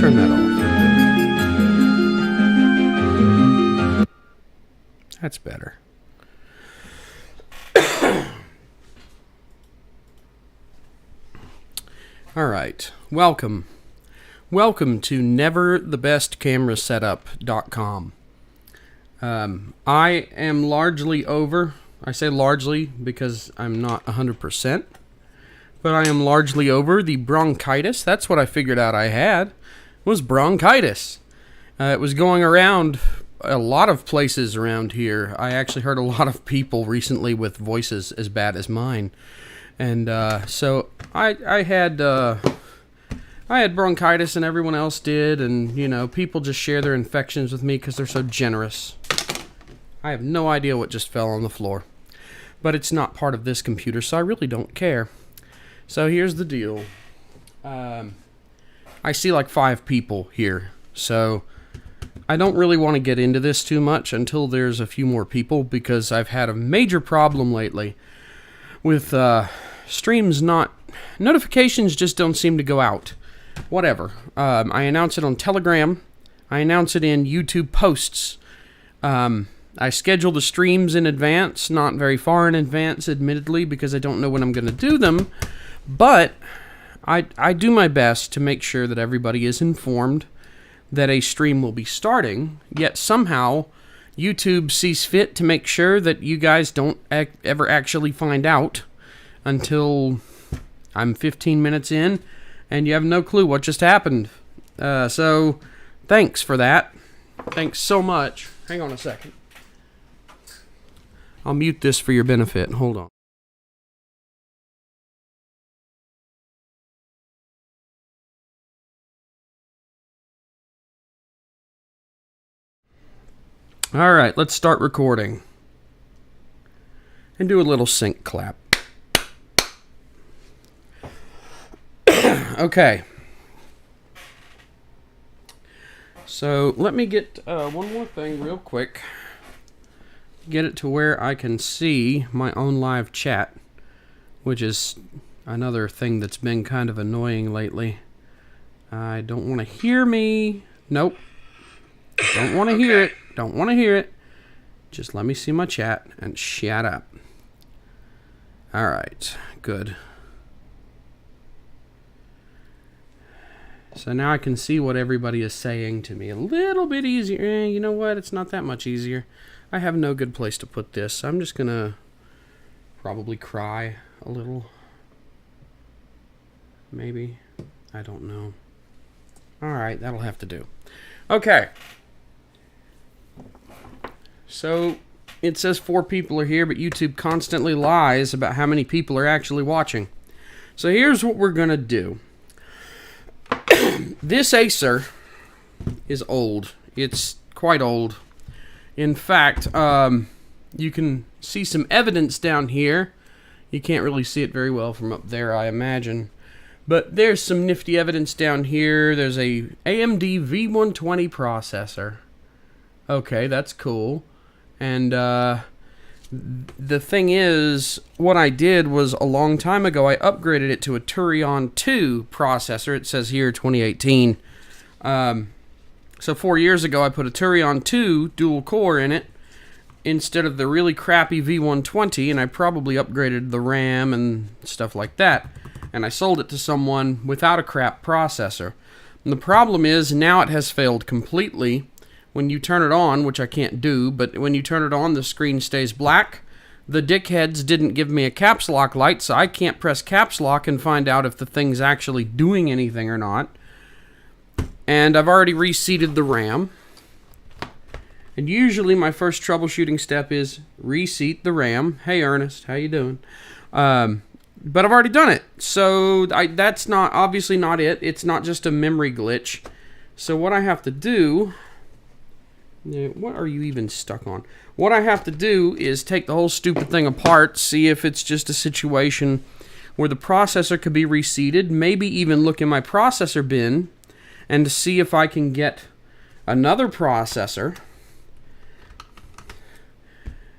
turn that off. That's better. All right, welcome to neverthebestcamerasetup.com. I am largely over. I say largely because I'm not 100%, but I am largely over the bronchitis. That's what I figured out I had, was bronchitis. It was going around a lot of places around here. I actually heard a lot of people recently with voices as bad as mine. And so I had bronchitis, and everyone else did, and you know, people just share their infections with me because they're so generous. I have no idea what just fell on the floor, but it's not part of this computer, so I really don't care. So here's the deal. I see like 5 people here, so I don't really want to get into this too much until there's a few more people, because I've had a major problem lately with streams notifications just don't seem to go out. Whatever. I announce it on Telegram. I announce it in YouTube posts. I schedule the streams in advance, not very far in advance, admittedly, because I don't know when I'm going to do them. But I do my best to make sure that everybody is informed that a stream will be starting, yet somehow YouTube sees fit to make sure that you guys don't ever actually find out until I'm 15 minutes in and you have no clue what just happened. So thanks for that. Thanks so much. Hang on a second. I'll mute this for your benefit. Hold on. All right, let's start recording. And do a little sync clap. Okay. So let me get one more thing real quick. Get it to where I can see my own live chat which is another thing that's been kind of annoying lately. I don't want to hear me. Nope. Don't want to hear it. Don't want to hear it. Just let me see my chat and shut up. Alright, good. So now I can see what everybody is saying to me a little bit easier. You know what? It's not that much easier. I have no good place to put this. I'm just gonna probably cry a little. Maybe. I don't know. Alright, that'll have to do. Okay. So, it says 4 people are here, but YouTube constantly lies about how many people are actually watching. So here's what we're gonna do. This Acer is old. It's quite old. In fact, you can see some evidence down here. You can't really see it very well from up there, I imagine. But there's some nifty evidence down here. There's a AMD V120 processor. Okay, that's cool. And the thing is, what I did was a long time ago, I upgraded it to a Turion 2 processor. It says here 2018. So 4 years ago, I put a Turion 2 dual core in it instead of the really crappy V120, and I probably upgraded the RAM and stuff like that. And I sold it to someone without a crap processor. And the problem is, now it has failed completely. When you turn it on, which I can't do, but when you turn it on, the screen stays black. The dickheads didn't give me a caps lock light, so I can't press caps lock and find out if the thing's actually doing anything or not. And I've already reseated the RAM. And usually my first troubleshooting step is reseat the RAM. Hey Ernest, how you doing? But I've already done it, so that's not obviously not it. It's not just a memory glitch. So what I have to do... What are you even stuck on? What I have to do is take the whole stupid thing apart, see if it's just a situation where the processor could be reseated, maybe even look in my processor bin and to see if I can get another processor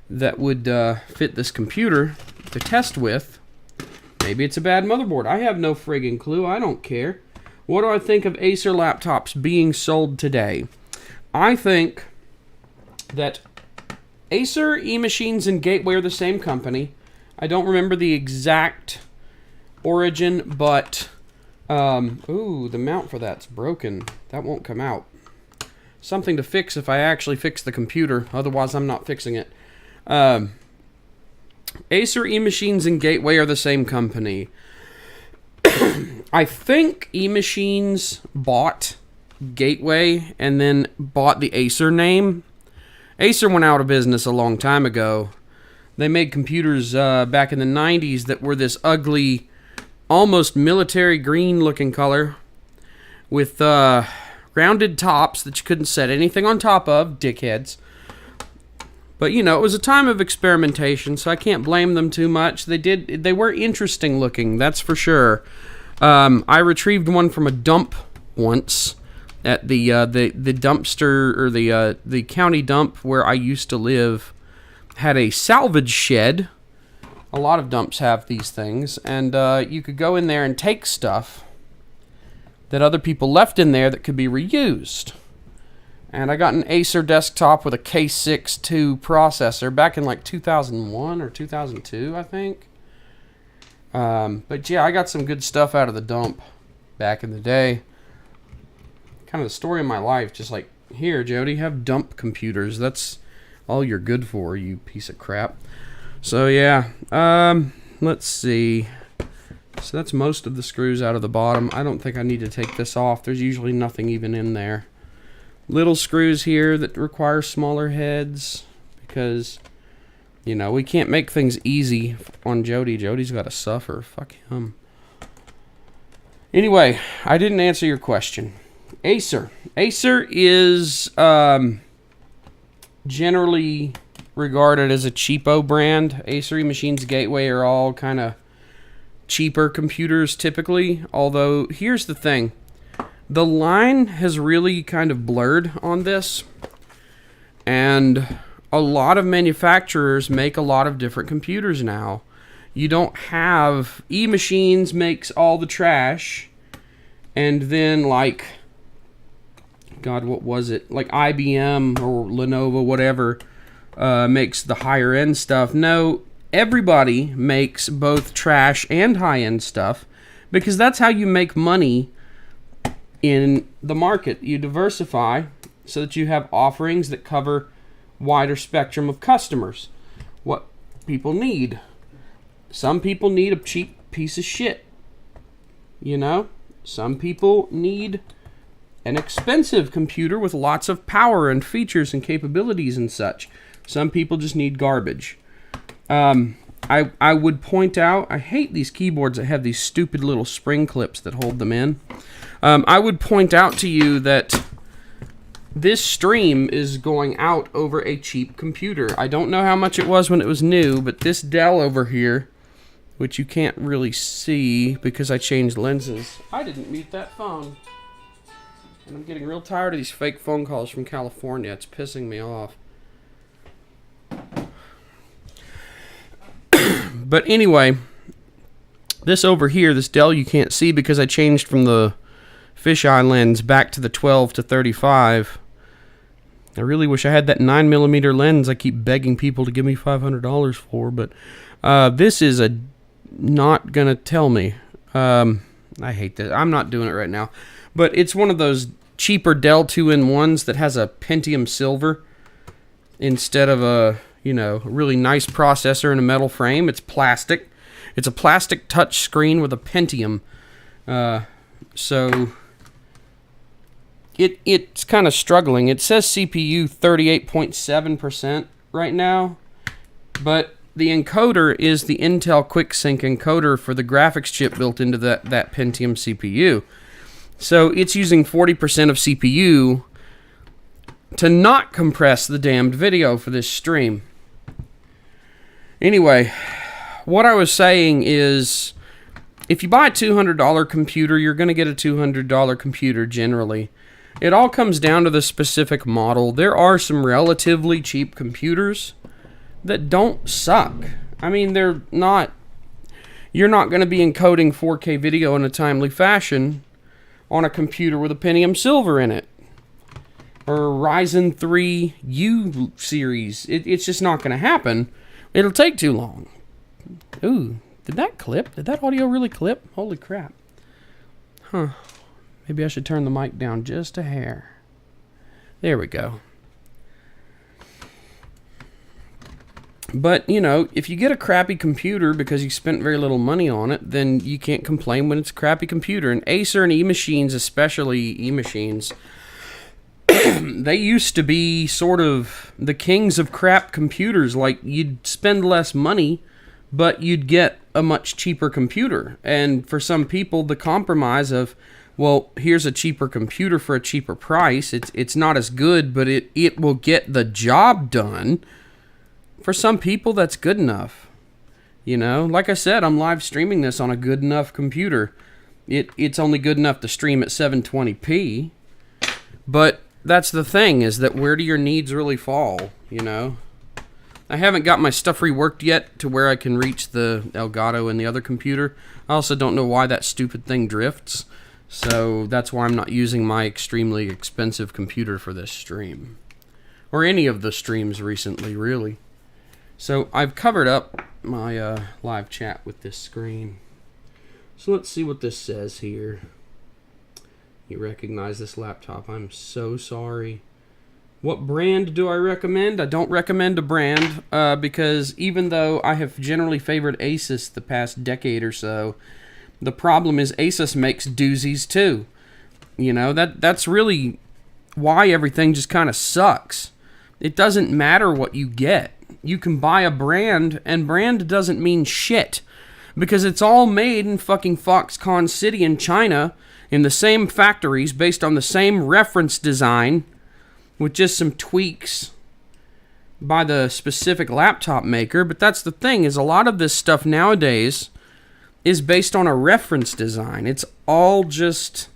that would fit this computer to test with. Maybe it's a bad motherboard. I have no friggin' clue. I don't care. What do I think of Acer laptops being sold today? I think that Acer, eMachines, and Gateway are the same company. I don't remember the exact origin, but... ooh, the mount for that's broken. That won't come out. Something to fix if I actually fix the computer. Otherwise, I'm not fixing it. Acer, eMachines, and Gateway are the same company. I think eMachines bought Gateway and then bought the Acer name. Acer went out of business a long time ago. They made computers back in the 90s that were this ugly, almost military green looking color with rounded tops that you couldn't set anything on top of, dickheads. But you know, it was a time of experimentation, so I can't blame them too much. They were interesting looking, that's for sure. I retrieved one from a dump once at the dumpster, or the county dump where I used to live. Had a salvage shed. A lot of dumps have these things, and you could go in there and take stuff that other people left in there that could be reused. And I got an Acer desktop with a K6-2 processor back in like 2001 or 2002, I think. But yeah, I got some good stuff out of the dump back in the day. Kind of the story of my life, just like, here, Jody, have dump computers. That's all you're good for, you piece of crap. So yeah, let's see. So that's most of the screws out of the bottom. I don't think I need to take this off. There's usually nothing even in there. Little screws here that require smaller heads because, you know, we can't make things easy on Jody. Jody's got to suffer. Fuck him. Anyway, I didn't answer your question. Acer. Acer is generally regarded as a cheapo brand. Acer, eMachines, Gateway are all kind of cheaper computers typically. Although, here's the thing. The line has really kind of blurred on this. And a lot of manufacturers make a lot of different computers now. You don't have... E-Machines makes all the trash, and then, like... God, what was it? Like IBM or Lenovo, whatever, makes the higher-end stuff. No, everybody makes both trash and high-end stuff, because that's how you make money in the market. You diversify so that you have offerings that cover wider spectrum of customers. What people need. Some people need a cheap piece of shit. You know? Some people need an expensive computer with lots of power and features and capabilities and such. Some people just need garbage. I would point out, I hate these keyboards that have these stupid little spring clips that hold them in. I would point out to you that this stream is going out over a cheap computer. I don't know how much it was when it was new, but this Dell over here, which you can't really see because I changed lenses. I didn't mute that phone. And I'm getting real tired of these fake phone calls from California. It's pissing me off. But anyway, this over here, this Dell you can't see because I changed from the fisheye lens back to the 12 to 35. I really wish I had that 9mm lens I keep begging people to give me $500 for, but this is not gonna tell me. I hate that. I'm not doing it right now. But it's one of those cheaper Dell 2-in-1s that has a Pentium silver instead of a, you know, really nice processor and a metal frame. It's plastic. It's a plastic touch screen with a Pentium. So it's kind of struggling. It says CPU 38.7% right now, but the encoder is the Intel QuickSync encoder for the graphics chip built into that Pentium CPU. So it's using 40% of CPU to not compress the damned video for this stream. Anyway, what I was saying is, if you buy a $200 computer, you're going to get a $200 computer generally. It all comes down to the specific model. There are some relatively cheap computers that don't suck. I mean, they're not... You're not going to be encoding 4K video in a timely fashion on a computer with a Pentium Silver in it. Or Ryzen 3 U series. It's just not going to happen. It'll take too long. Ooh, did that clip? Did that audio really clip? Holy crap. Huh. Maybe I should turn the mic down just a hair. There we go. But, you know, if you get a crappy computer because you spent very little money on it, then you can't complain when it's a crappy computer. And Acer and E-Machines, especially E-Machines, they used to be sort of the kings of crap computers. Like, you'd spend less money, but you'd get a much cheaper computer. And for some people, the compromise of, well, here's a cheaper computer for a cheaper price. It's not as good, but it will get the job done. For some people, that's good enough. You know, like I said, I'm live streaming this on a good enough computer. It's only good enough to stream at 720p. But that's the thing, is that where do your needs really fall, you know? I haven't got my stuff reworked yet to where I can reach the Elgato in the other computer. I also don't know why that stupid thing drifts. So that's why I'm not using my extremely expensive computer for this stream. Or any of the streams recently, really. So I've covered up my live chat with this screen. So let's see what this says here. You recognize this laptop. I'm so sorry. What brand do I recommend? I don't recommend a brand because even though I have generally favored Asus the past decade or so, the problem is Asus makes doozies too. You know, that's really why everything just kind of sucks. It doesn't matter what you get. You can buy a brand, and brand doesn't mean shit. Because it's all made in fucking Foxconn City in China, in the same factories, based on the same reference design, with just some tweaks by the specific laptop maker. But that's the thing, is a lot of this stuff nowadays is based on a reference design. It's all just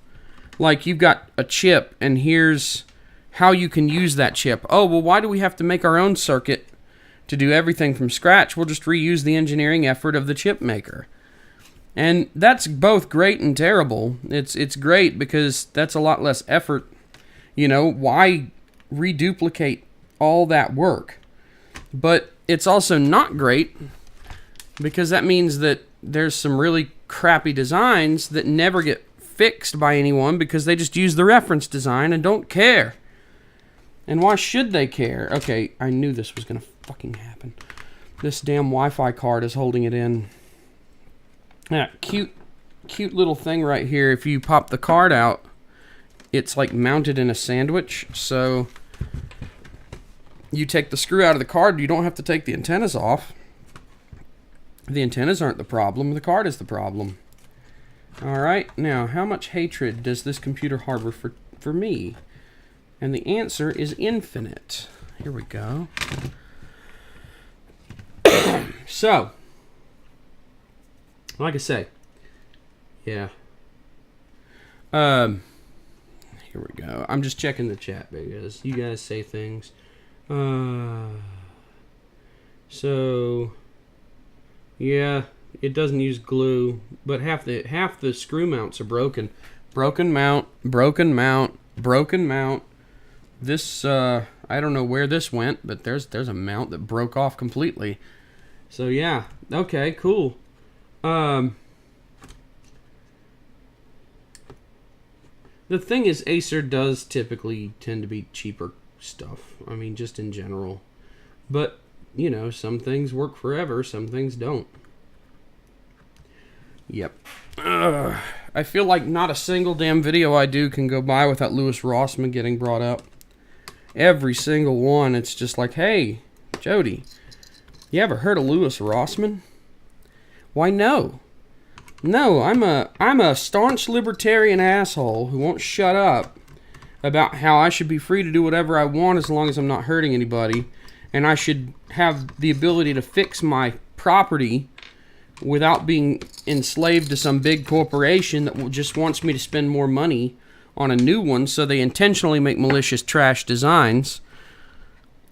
like you've got a chip, and here's how you can use that chip. Oh, well, why do we have to make our own circuit to do everything from scratch, we'll just reuse the engineering effort of the chip maker. And that's both great and terrible. It's great because that's a lot less effort. You know, why reduplicate all that work? But it's also not great because that means that there's some really crappy designs that never get fixed by anyone because they just use the reference design and don't care. And why should they care? Okay, I knew this was going to fucking happen. This damn Wi-Fi card is holding it in. Yeah, cute little thing right here. If you pop the card out, it's like mounted in a sandwich. So you take the screw out of the card, you don't have to take the antennas off. The antennas aren't the problem, the card is the problem. Alright, now how much hatred does this computer harbor for me? And the answer is infinite. Here we go. So, like I say, yeah. Here we go. I'm just checking the chat because you guys say things. So, yeah, it doesn't use glue, but half the screw mounts are broken. Broken mount, broken mount, broken mount. This I don't know where this went, but there's a mount that broke off completely. So yeah, okay, cool. The thing is, Acer does typically tend to be cheaper stuff. I mean, just in general. But, you know, some things work forever, some things don't. Yep. I feel like not a single damn video I do can go by without Louis Rossmann getting brought up. Every single one, it's just like, hey, Jody, you ever heard of Louis Rossmann? Why, no. No, I'm a staunch libertarian asshole who won't shut up about how I should be free to do whatever I want as long as I'm not hurting anybody, and I should have the ability to fix my property without being enslaved to some big corporation that just wants me to spend more money on a new one, so they intentionally make malicious trash designs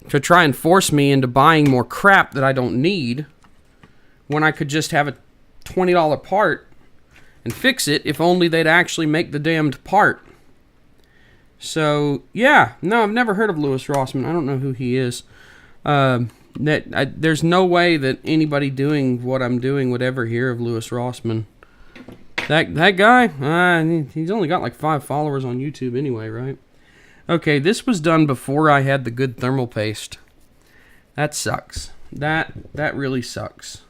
to try and force me into buying more crap that I don't need when I could just have a $20 part and fix it if only they'd actually make the damned part. So, yeah, no, I've never heard of Louis Rossmann. I don't know who he is. There's no way that anybody doing what I'm doing would ever hear of Louis Rossmann. That guy, he's only got like 5 followers on YouTube anyway, right? Okay, this was done before I had the good thermal paste. That sucks. That really sucks.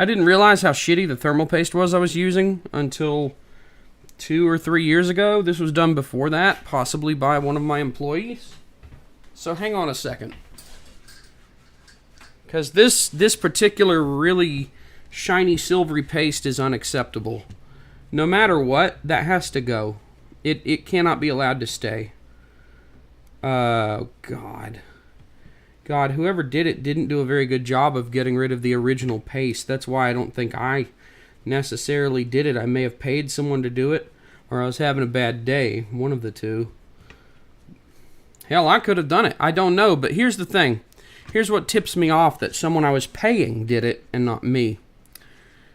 I didn't realize how shitty the thermal paste was I was using until 2 or 3 years ago. This was done before that, possibly by one of my employees. So hang on a second. Because this particular really shiny silvery paste is unacceptable. No matter what, that has to go. It cannot be allowed to stay. God, whoever did it didn't do a very good job of getting rid of the original paste. That's why I don't think I necessarily did it. I may have paid someone to do it, or I was having a bad day. One of the two. Hell, I could have done it. I don't know, but here's the thing. Here's what tips me off that someone I was paying did it and not me.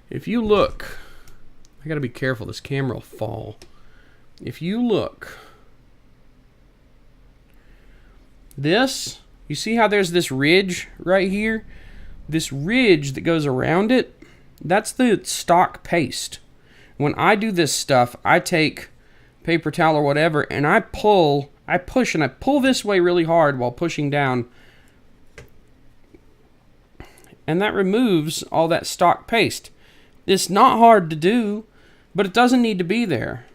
If you look, I gotta be careful, this camera will fall. If you look, you see how there's this ridge right here? This ridge that goes around it, that's the stock paste. When I do this stuff, I take paper towel or whatever, and I push and I pull this way really hard while pushing down. And that removes all that stock paste. It's not hard to do, but it doesn't need to be there.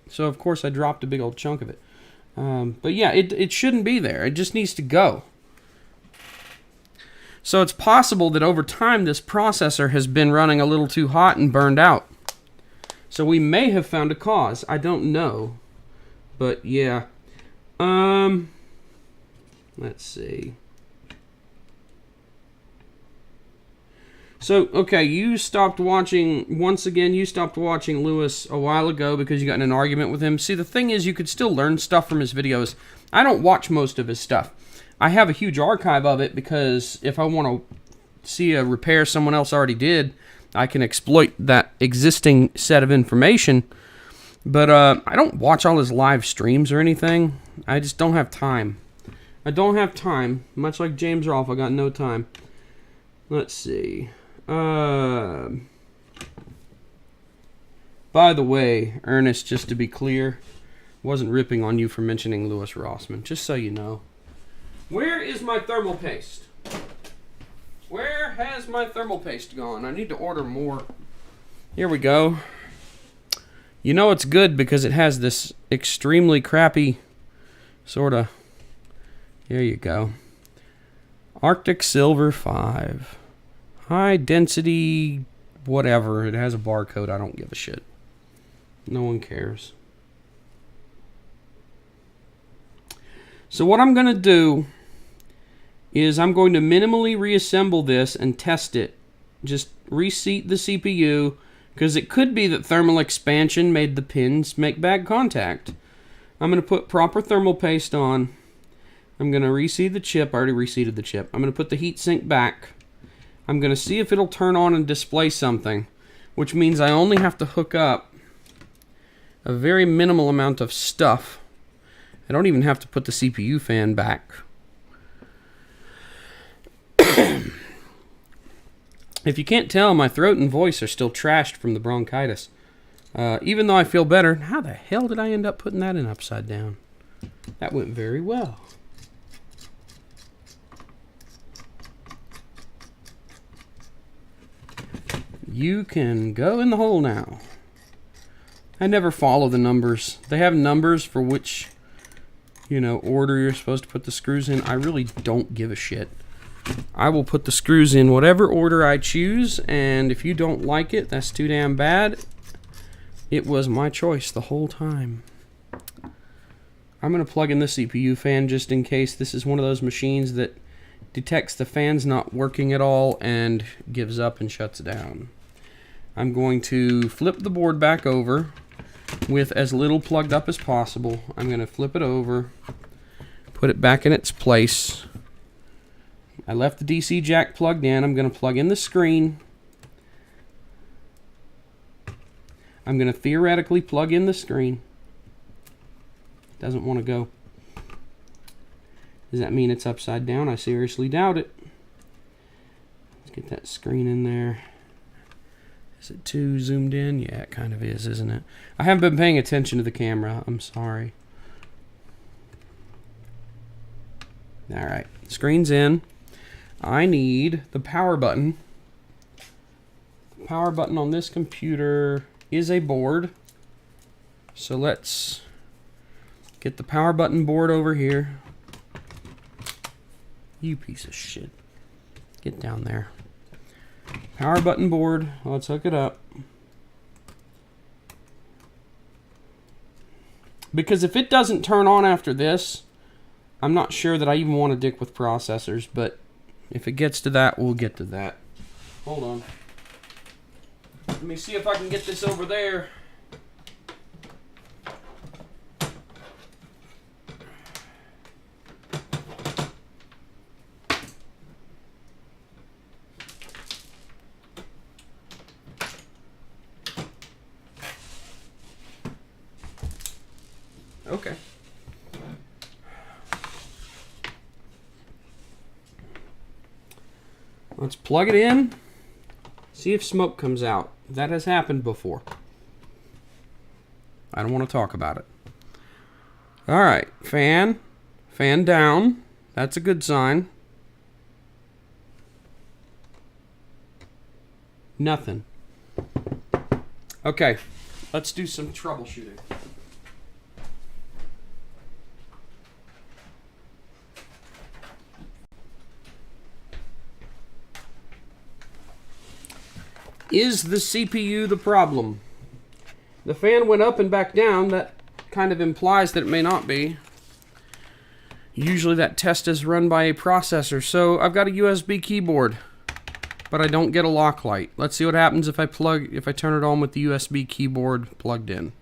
So, of course, I dropped a big old chunk of it. But yeah, it shouldn't be there. It just needs to go. So it's possible that over time this processor has been running a little too hot and burned out. So we may have found a cause. I don't know. But yeah. Let's see. So, okay, you stopped watching, once again, you stopped watching Louis a while ago because you got in an argument with him. See, the thing is, you could still learn stuff from his videos. I don't watch most of his stuff. I have a huge archive of it because if I want to see a repair someone else already did, I can exploit that existing set of information. But I don't watch all his live streams or anything. I just don't have time. I don't have time. Much like James Rolfe, I got no time. Let's see. By the way, Ernest, just to be clear, wasn't ripping on you for mentioning Louis Rossman, just so you know. Where is my thermal paste? Where has my thermal paste gone? I need to order more. Here we go. You know it's good because it has this extremely crappy sort of... There you go. Arctic Silver 5. High density whatever. It has a barcode. I don't give a shit. No one cares. So what I'm going to do is I'm going to minimally reassemble this and test it. Just reseat the CPU, because it could be that thermal expansion made the pins make bad contact. I'm going to put proper thermal paste on. I'm going to reseat the chip. I already reseated the chip. I'm going to put the heatsink back. I'm going to see if it'll turn on and display something, which means I only have to hook up a very minimal amount of stuff. I don't even have to put the CPU fan back. If you can't tell, my throat and voice are still trashed from the bronchitis. Even though I feel better, how the hell did I end up putting that in upside down? That went very well. You can go in the hole now. I never follow the numbers. They have numbers for which, order you're supposed to put the screws in. I really don't give a shit. I will put the screws in whatever order I choose, and if you don't like it, that's too damn bad. It was my choice the whole time. I'm going to plug in the CPU fan just in case. This is one of those machines that detects the fan's not working at all and gives up and shuts down. I'm going to flip the board back over with as little plugged up as possible. I'm going to flip it over, put it back in its place. I left the DC jack plugged in. I'm going to plug in the screen. I'm going to theoretically plug in the screen. Doesn't want to go. Does that mean it's upside down? I seriously doubt it. Let's get that screen in there. Is it too zoomed in? Yeah, it kind of is, isn't it? I haven't been paying attention to the camera. I'm sorry. All right, screen's in. I need the power button. The power button on this computer is a board. So let's get the power button board over here. You piece of shit. Get down there. Power button board. Let's hook it up. Because if it doesn't turn on after this, I'm not sure that I even want to dick with processors, but if it gets to that, we'll get to that. Hold on. Let me see if I can get this over there. Okay. Let's plug it in. See if smoke comes out. That has happened before. I don't want to talk about it. All right, fan down. That's a good sign. Nothing. Okay, let's do some troubleshooting. Is the CPU the problem? The fan went up and back down. That kind of implies that it may not be. Usually that test is run by a processor. So I've got a USB keyboard, but I don't get a lock light. Let's see what happens if I turn it on with the USB keyboard plugged in.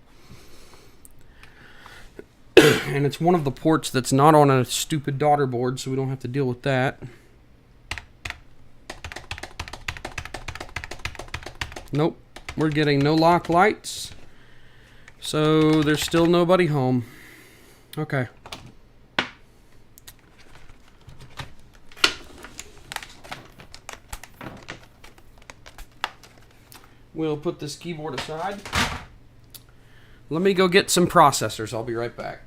And it's one of the ports that's not on a stupid daughter board, so we don't have to deal with that. Nope, we're getting no lock lights, so there's still nobody home. Okay. We'll put this keyboard aside. Let me go get some processors. I'll be right back.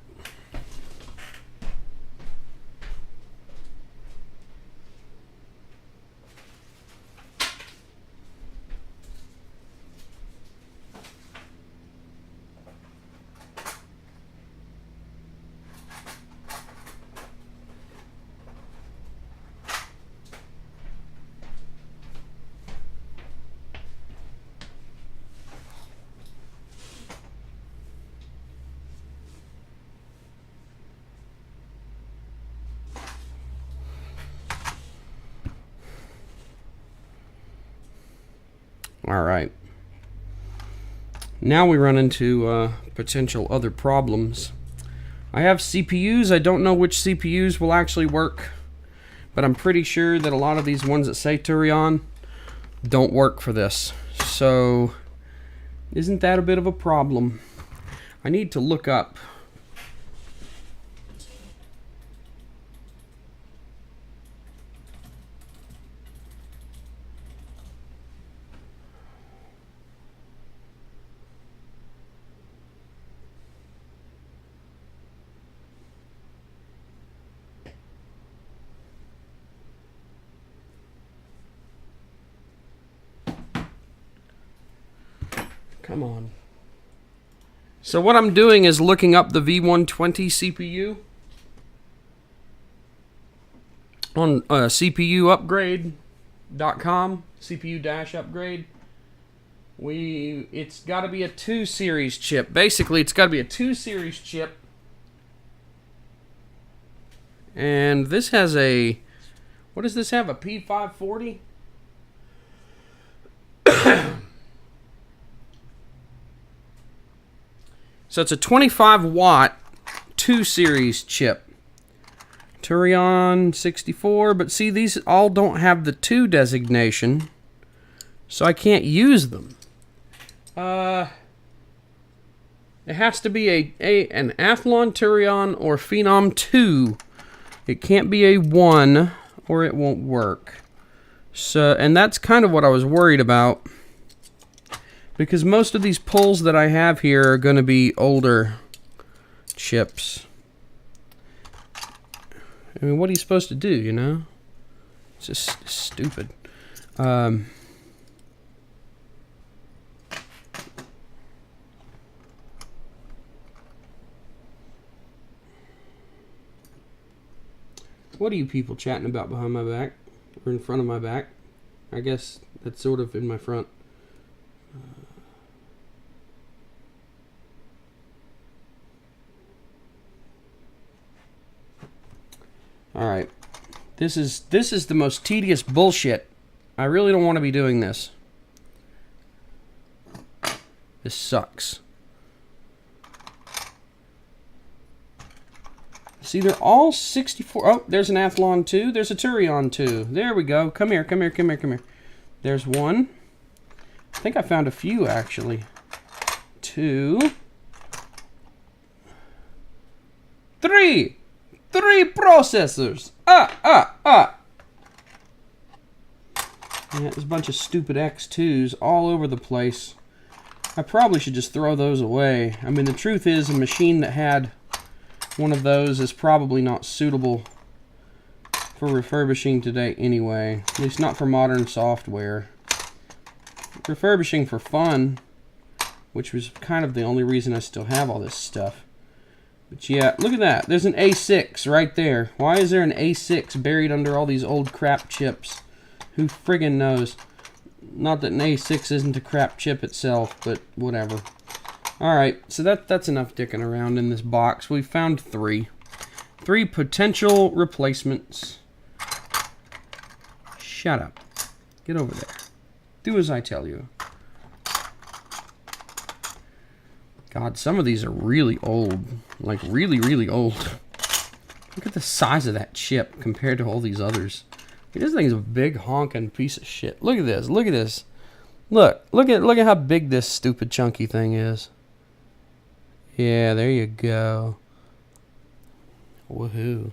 All right. Now we run into potential other problems. I have CPUs. I don't know which CPUs will actually work, but I'm pretty sure that a lot of these ones that say Turion don't work for this. So, isn't that a bit of a problem? I need to look up. Come on. So what I'm doing is looking up the V120 CPU on CPUupgrade.com, CPU-upgrade. It's got to be a 2 series chip. Basically, it's got to be a 2 series chip. And this has a, what does this have? A P540? So it's a 25 watt 2 series chip. Turion 64, but see, these all don't have the 2 designation, so I can't use them. It has to be an Athlon Turion or Phenom 2. It can't be a 1 or it won't work. So, and that's kind of what I was worried about, because most of these pulls that I have here are going to be older chips. I mean, what are you supposed to do, you know? It's just stupid. What are you people chatting about behind my back? Or in front of my back? I guess that's sort of in my front. Alright, this is the most tedious bullshit. I really don't want to be doing this. This sucks. See, they're all 64. Oh, there's an Athlon 2. There's a Turion 2. There we go. Come here, come here, come here, come here. There's one. I think I found a few, actually. 2. 3. 3 processors. Yeah, there's a bunch of stupid X2s all over the place. I probably should just throw those away. I mean, the truth is, a machine that had one of those is probably not suitable for refurbishing today anyway. At least not for modern software. Refurbishing for fun, which was kind of the only reason I still have all this stuff. But yeah, look at that. There's an A6 right there. Why is there an A6 buried under all these old crap chips? Who friggin' knows? Not that an A6 isn't a crap chip itself, but whatever. Alright, so that's enough dicking around in this box. We found 3. 3 potential replacements. Shut up. Get over there. Do as I tell you. God, some of these are really old. Like, really, really old. Look at the size of that chip compared to all these others. This thing's a big honking piece of shit. Look at this. Look at this. Look at how big this stupid chunky thing is. Yeah, there you go. Woohoo.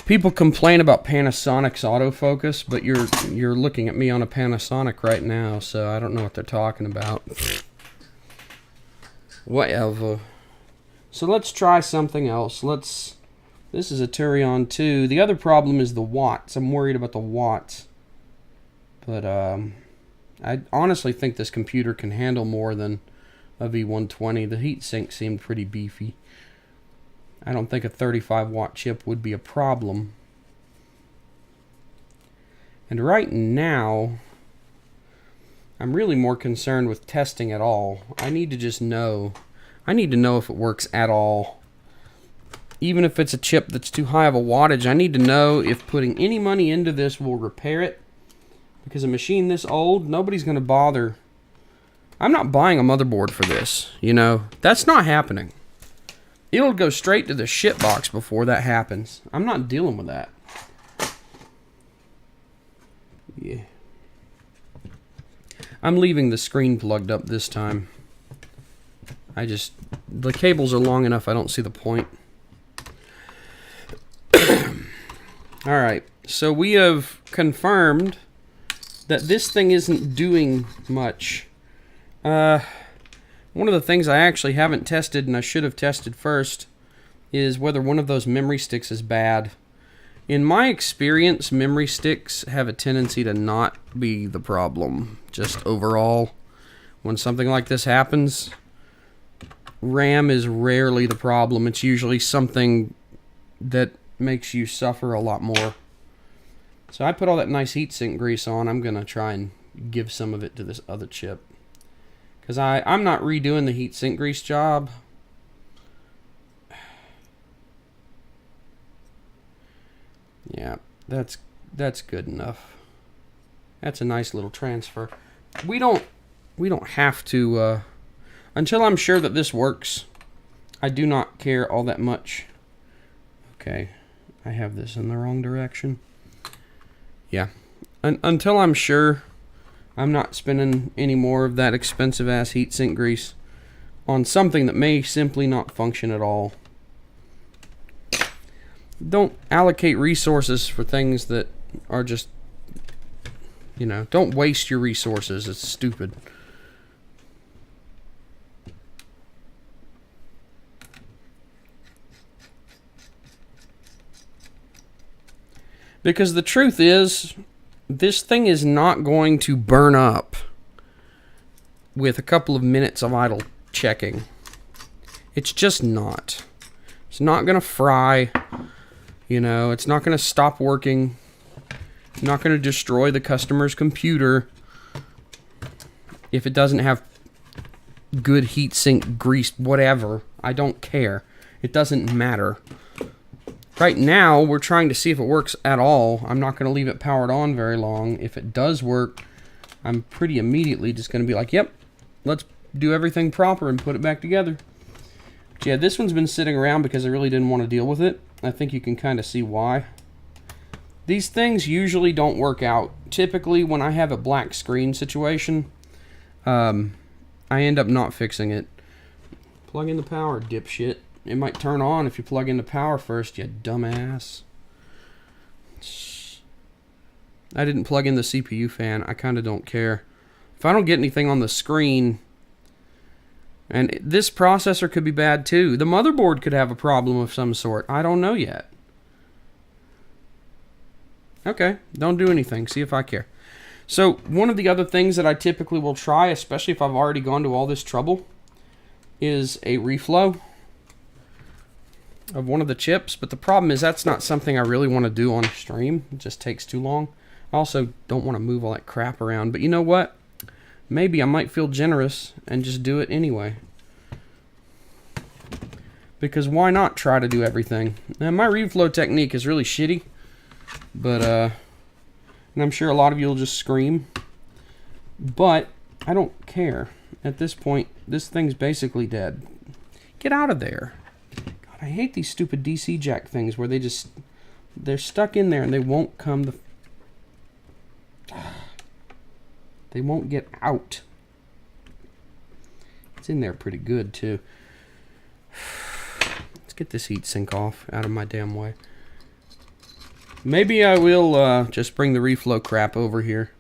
People complain about Panasonic's autofocus, but you're looking at me on a Panasonic right now, so I don't know what they're talking about. Whatever. So let's try something else. This is a Turion 2. The other problem is the watts. I'm worried about the watts. But I honestly think this computer can handle more than a V120. The heatsink seemed pretty beefy. I don't think a 35 watt chip would be a problem. And right now, I'm really more concerned with testing at all. I need to just know. I need to know if it works at all. Even if it's a chip that's too high of a wattage, I need to know if putting any money into this will repair it. Because a machine this old, nobody's going to bother. I'm not buying a motherboard for this, you know. That's not happening. It'll go straight to the shit box before that happens. I'm not dealing with that. Yeah. I'm leaving the screen plugged up this time. The cables are long enough, I don't see the point. Alright, so we have confirmed that this thing isn't doing much. One of the things I actually haven't tested, and I should have tested first, is whether one of those memory sticks is bad. In my experience, memory sticks have a tendency to not be the problem. Just overall, when something like this happens, RAM is rarely the problem. It's usually something that makes you suffer a lot more. So I put all that nice heatsink grease on. I'm going to try and give some of it to this other chip. Because I'm not redoing the heatsink grease job. Yeah, that's good enough. That's a nice little transfer. We don't have to until I'm sure that this works. I do not care all that much. Okay, I have this in the wrong direction. Yeah, until I'm sure I'm not spending any more of that expensive ass heatsink grease on something that may simply not function at all. Don't allocate resources for things that are just, you know, don't waste your resources. It's stupid. Because the truth is, this thing is not going to burn up with a couple of minutes of idle checking. It's just not. It's not going to fry. You know, it's not going to stop working. It's not going to destroy the customer's computer if it doesn't have good heatsink grease, whatever. I don't care. It doesn't matter. Right now, we're trying to see if it works at all. I'm not going to leave it powered on very long. If it does work, I'm pretty immediately just going to be like, yep, let's do everything proper and put it back together. But yeah, this one's been sitting around because I really didn't want to deal with it. I think you can kind of see why. These things usually don't work out. Typically, when I have a black screen situation, I end up not fixing it. Plug in the power, dipshit. It might turn on if you plug in the power first, you dumbass. I didn't plug in the CPU fan. I kind of don't care. If I don't get anything on the screen, and this processor could be bad too. The motherboard could have a problem of some sort. I don't know yet. Okay, don't do anything. See if I care. So one of the other things that I typically will try, especially if I've already gone to all this trouble, is a reflow of one of the chips. But the problem is that's not something I really want to do on stream. It just takes too long. I also don't want to move all that crap around. But you know what? Maybe I might feel generous and just do it anyway. Because why not try to do everything? Now, my reflow technique is really shitty. But, and I'm sure a lot of you will just scream. But I don't care. At this point, this thing's basically dead. Get out of there. God, I hate these stupid DC jack things where they're stuck in there and they won't come they won't get out. It's in there pretty good too. Let's get this heat sink off out of my damn way. Maybe I will just bring the reflow crap over here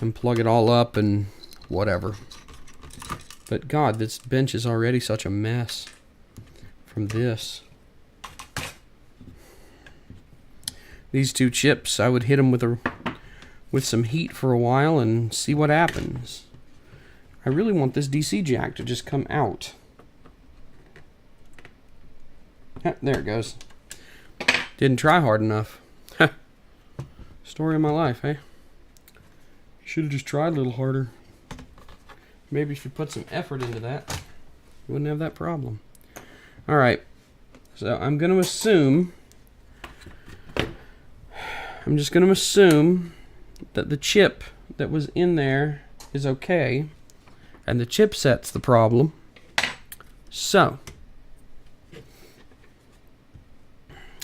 and plug it all up and whatever. But God, this bench is already such a mess from this. These two chips, I would hit them with some heat for a while and see what happens. I really want this DC jack to just come out. Ah, there it goes. Didn't try hard enough. Story of my life, eh? Should have just tried a little harder. Maybe if you put some effort into that, you wouldn't have that problem. Alright, so I'm going to assume, I'm just going to assume that the chip that was in there is okay, and the chipset's the problem. So,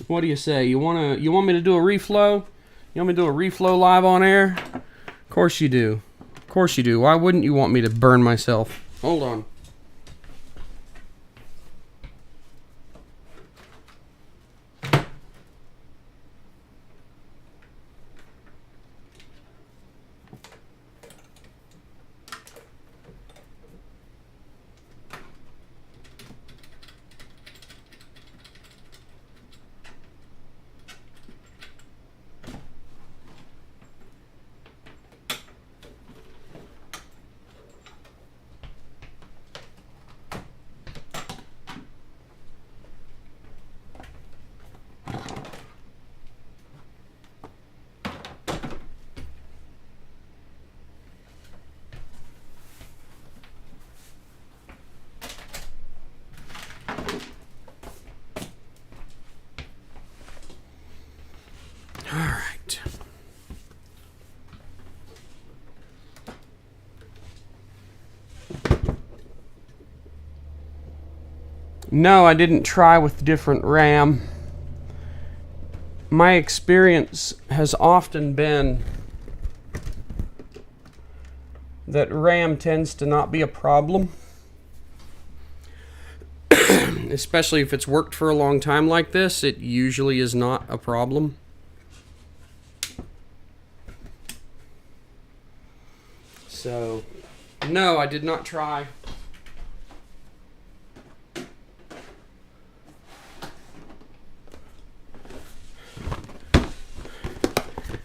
what do you say? You want me to do a reflow? You want me to do a reflow live on air? Of course you do. Of course you do. Why wouldn't you want me to burn myself? Hold on. Alright. No, I didn't try with different RAM. My experience has often been that RAM tends to not be a problem. Especially if it's worked for a long time like this, it usually is not a problem. So, no, I did not try.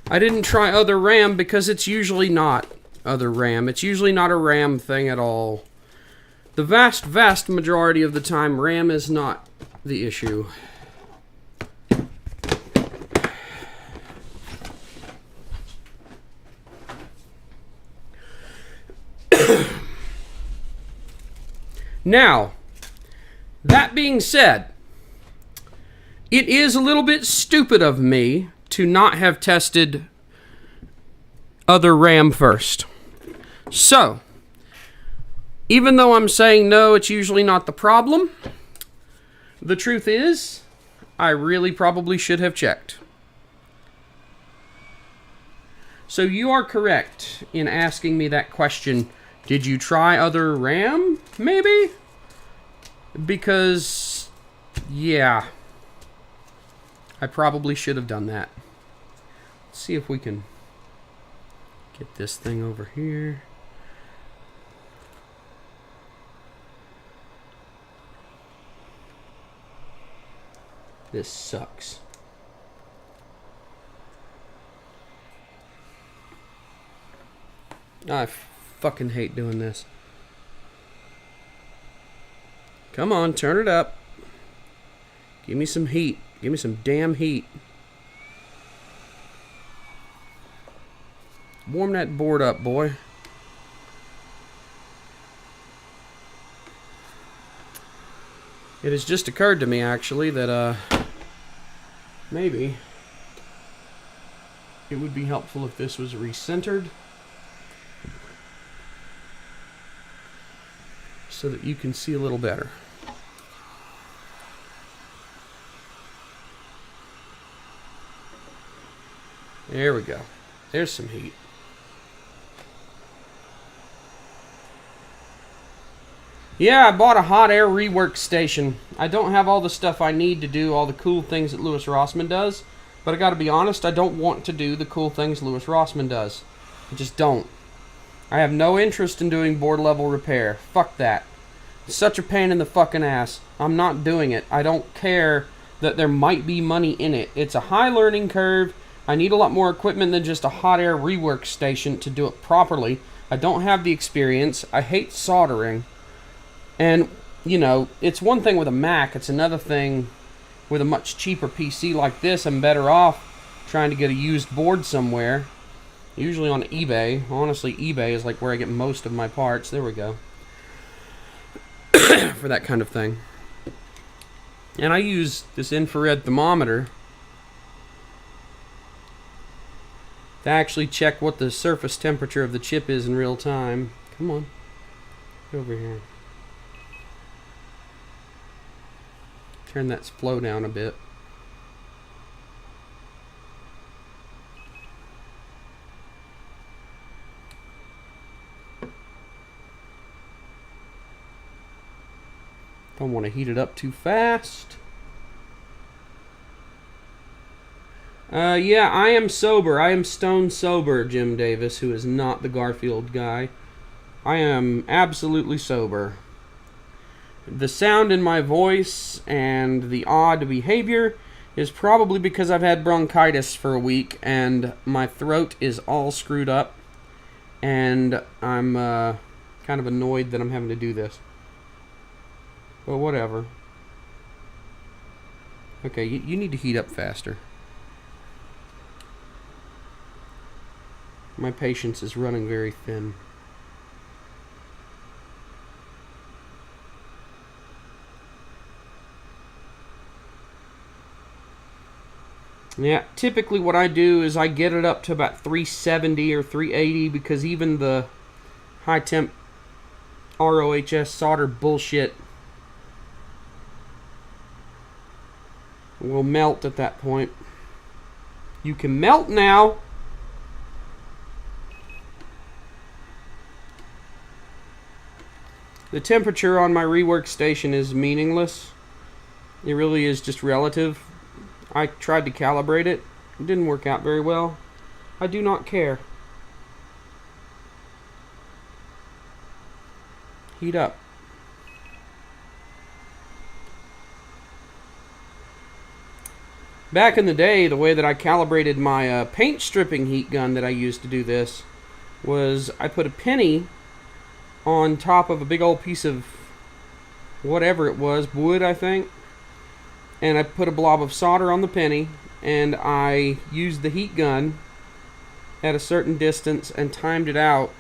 I didn't try other RAM because it's usually not other RAM. It's usually not a RAM thing at all. The vast, vast majority of the time, RAM is not the issue. Now, that being said, it is a little bit stupid of me to not have tested other RAM first. So, even though I'm saying no, it's usually not the problem, the truth is, I really probably should have checked. So you are correct in asking me that question. Did you try other RAM? Maybe? Because, yeah, I probably should have done that. Let's see if we can get this thing over here. This sucks. I fucking hate doing this. Come on, turn it up. Give me some heat. Give me some damn heat. Warm that board up, boy. It has just occurred to me, actually, that maybe it would be helpful if this was recentered. so that you can see a little better. There we go. There's some heat. Yeah, I bought a hot air rework station. I don't have all the stuff I need to do all the cool things that Louis Rossmann does, but I gotta be honest, I don't want to do the cool things Louis Rossmann does. I just don't. I have no interest in doing board level repair. Fuck that. It's such a pain in the fucking ass. I'm not doing it. I don't care that there might be money in it. It's a high learning curve. I need a lot more equipment than just a hot air rework station to do it properly. I don't have the experience. I hate soldering. And, you know, it's one thing with a Mac. It's another thing with a much cheaper PC like this. I'm better off trying to get a used board somewhere. Usually on eBay. Honestly, eBay is like where I get most of my parts. There we go. For that kind of thing. And I use this infrared thermometer to actually check what the surface temperature of the chip is in real time. Come on. Get over here. Turn that flow down a bit. Don't want to heat it up too fast. Yeah, I am sober. I am stone sober, Jim Davis, who is not the Garfield guy. I am absolutely sober. The sound in my voice and the odd behavior is probably because I've had bronchitis for a week and my throat is all screwed up. And I'm kind of annoyed that I'm having to do this. But whatever. Okay, you need to heat up faster. My patience is running very thin. Yeah, typically what I do is I get it up to about 370 or 380 because even the high temp ROHS solder bullshit will melt at that point. You can melt now. The temperature on my rework station is meaningless. It really is just relative. I tried to calibrate it. It didn't work out very well. I do not care. Heat up. Back in the day, the way that I calibrated my paint stripping heat gun that I used to do this was I put a penny on top of a big old piece of whatever it was, wood I think, and I put a blob of solder on the penny and I used the heat gun at a certain distance and timed it out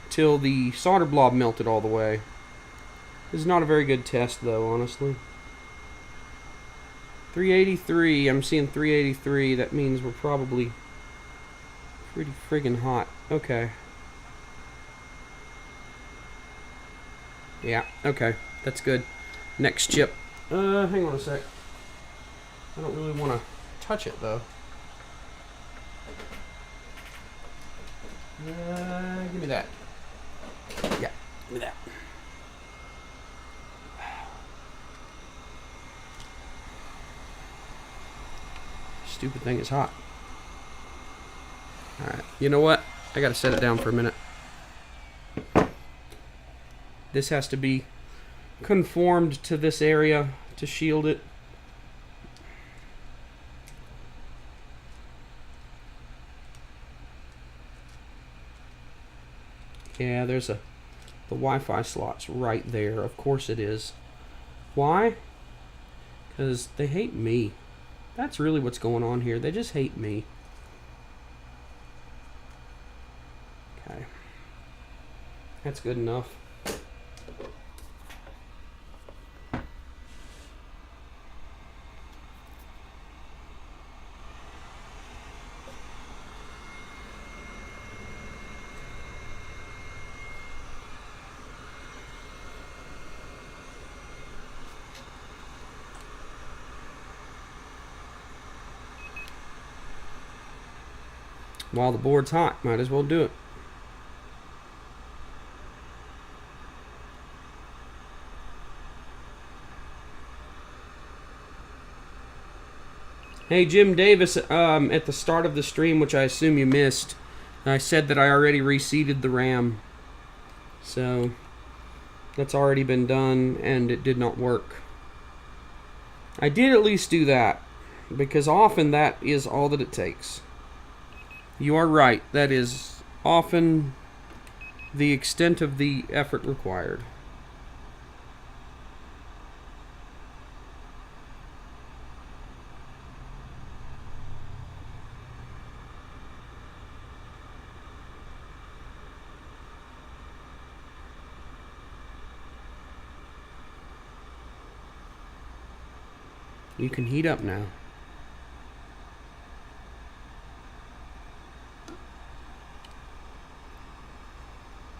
till the solder blob melted all the way. This is not a very good test though, honestly. 383, I'm seeing 383, that means we're probably pretty friggin' hot. Okay. Yeah, okay, that's good. Next chip. Hang on a sec. I don't really want to touch it though. Give me that. Yeah, give me that. Stupid thing is hot. Alright, you know what? I gotta set it down for a minute. This has to be conformed to this area to shield it. Yeah, there's the Wi-Fi slot's right there. Of course it is. Why? Because they hate me. That's really what's going on here. They just hate me. Okay. That's good enough. While the board's hot, might as well do it. Hey, Jim Davis, at the start of the stream, which I assume you missed, I said that I already reseated the RAM. So, that's already been done, and it did not work. I did at least do that, because often that is all that it takes. You are right, that is often the extent of the effort required. You can heat up now.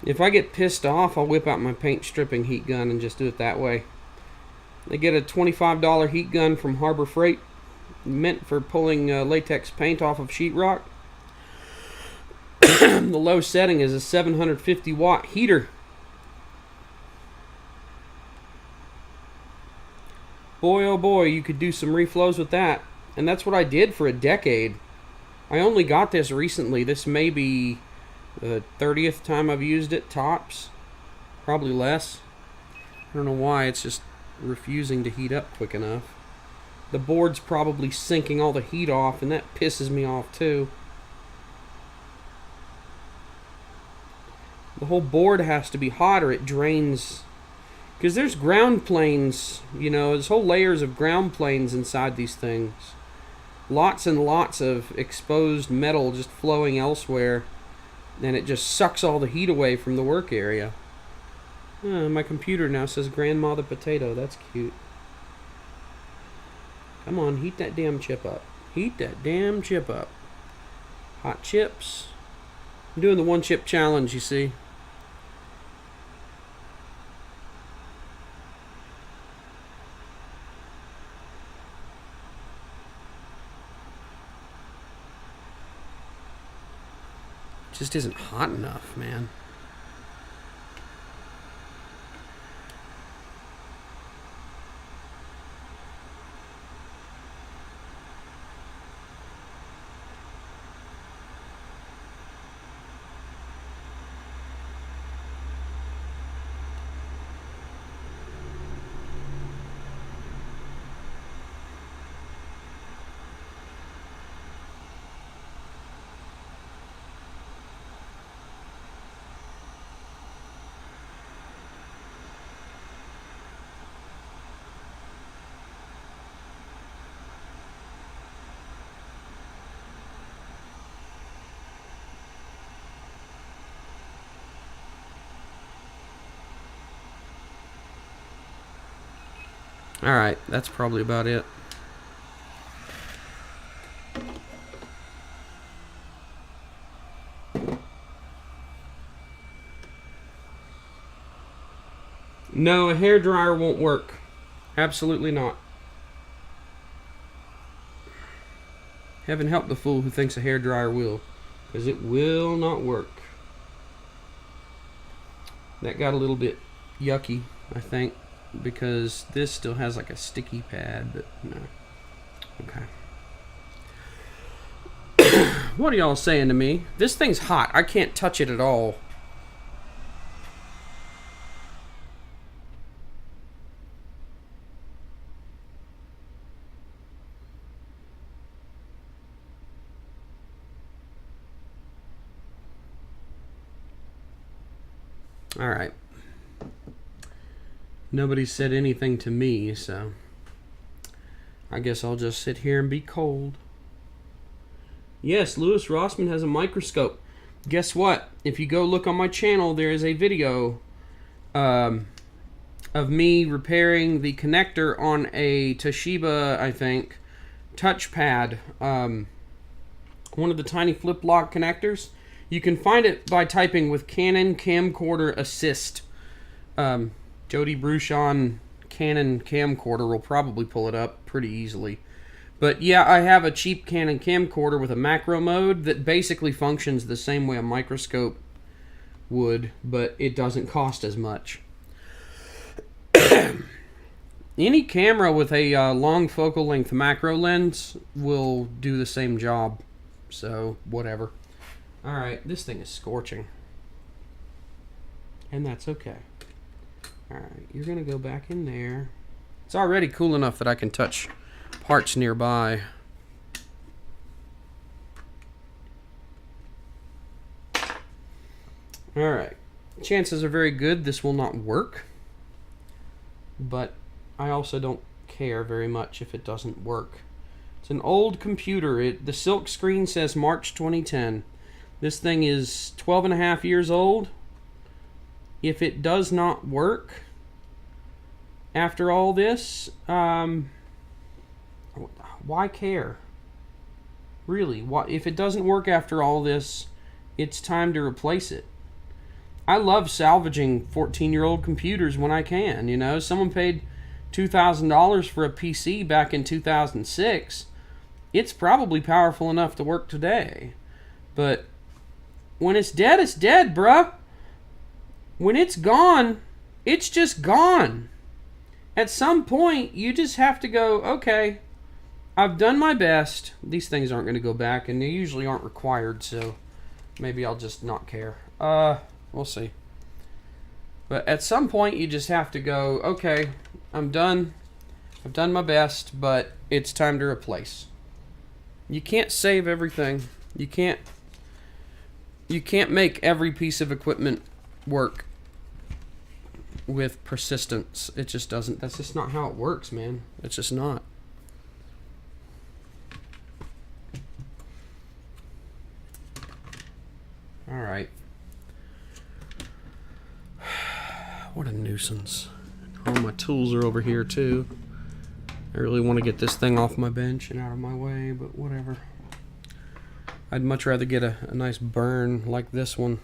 If I get pissed off, I'll whip out my paint stripping heat gun and just do it that way. I get a $25 heat gun from Harbor Freight, meant for pulling latex paint off of sheetrock. The low setting is a 750 watt heater. Boy, oh boy, you could do some reflows with that. And that's what I did for a decade. I only got this recently. This may be the 30th time I've used it, tops. Probably less. I don't know why, it's just refusing to heat up quick enough. The board's probably sinking all the heat off, and that pisses me off too. The whole board has to be hot or it drains. Because there's ground planes, you know, there's whole layers of ground planes inside these things. Lots and lots of exposed metal just flowing elsewhere. And it just sucks all the heat away from the work area. My computer now says Grandma the Potato. That's cute. Come on, heat that damn chip up. Heat that damn chip up. Hot chips. I'm doing the one chip challenge, you see. Just isn't hot enough, man. Alright, that's probably about it. No, a hairdryer won't work. Absolutely not. Heaven help the fool who thinks a hairdryer will, because it will not work. That got a little bit yucky, I think, because this still has like a sticky pad, but no. Okay. What are y'all saying to me? This thing's hot. I can't touch it at all. All right. Nobody said anything to me, so I guess I'll just sit here and be cold. Yes, Louis Rossman has a microscope. Guess what? If you go look on my channel, there is a video of me repairing the connector on a Toshiba, I think, touchpad. One of the tiny flip lock connectors. You can find it by typing with Canon Camcorder Assist. Jody Bruchon Canon camcorder will probably pull it up pretty easily. But yeah, I have a cheap Canon camcorder with a macro mode that basically functions the same way a microscope would, but it doesn't cost as much. Any camera with a long focal length macro lens will do the same job. So, whatever. Alright, this thing is scorching. And that's okay. Alright, you're going to go back in there. It's already cool enough that I can touch parts nearby. Alright. Chances are very good this will not work. But I also don't care very much if it doesn't work. It's an old computer. The silk screen says March 2010. This thing is 12 and a half years old. If it does not work after all this, why care? Really, if it doesn't work after all this, it's time to replace it. I love salvaging 14-year-old computers when I can, you know. Someone paid $2,000 for a PC back in 2006. It's probably powerful enough to work today. But when it's dead, bruh. When it's gone, it's just gone. At some point, you just have to go, okay, I've done my best. These things aren't going to go back, and they usually aren't required, so maybe I'll just not care. We'll see. But at some point, you just have to go, okay, I'm done. I've done my best, but it's time to replace. You can't save everything. You can't make every piece of equipment work with persistence. It just doesn't. That's just not how it works, man. It's just not. All right. What a nuisance. All my tools are over here too. I really want to get this thing off my bench and out of my way, but whatever. I'd much rather get a nice burn like this one.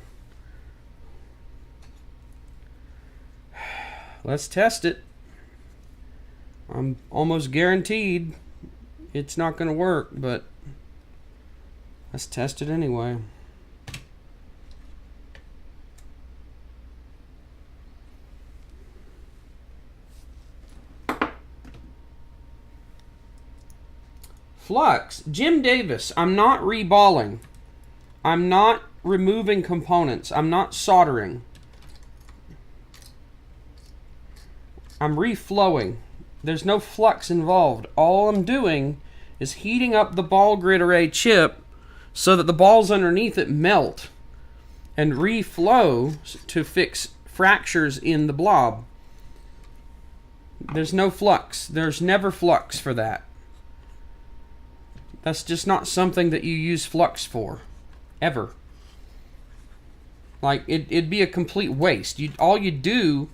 Let's test it. I'm almost guaranteed it's not going to work, but let's test it anyway. Flux. Jim Davis. I'm not reballing. I'm not removing components. I'm not soldering. I'm reflowing. There's no flux involved. All I'm doing is heating up the ball grid array chip so that the balls underneath it melt and reflow to fix fractures in the blob. There's no flux. There's never flux for that. That's just not something that you use flux for. Ever. Like, it'd be a complete waste. All you do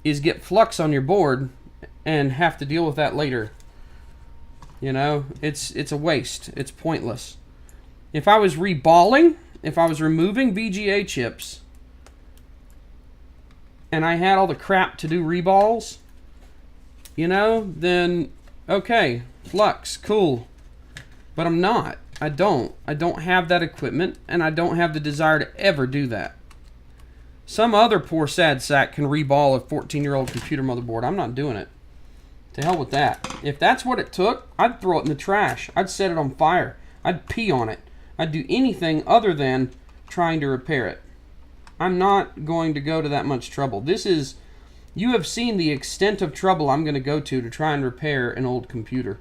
is get flux on your board and have to deal with that later. You know, it's a waste. It's pointless. If I was reballing, if I was removing VGA chips, and I had all the crap to do reballs, you know, then okay, flux, cool. But I'm not. I don't have that equipment, and I don't have the desire to ever do that. Some other poor sad sack can reball a 14-year-old computer motherboard. I'm not doing it. To hell with that. If that's what it took, I'd throw it in the trash. I'd set it on fire. I'd pee on it. I'd do anything other than trying to repair it. I'm not going to go to that much trouble. You have seen the extent of trouble I'm going to go to try and repair an old computer.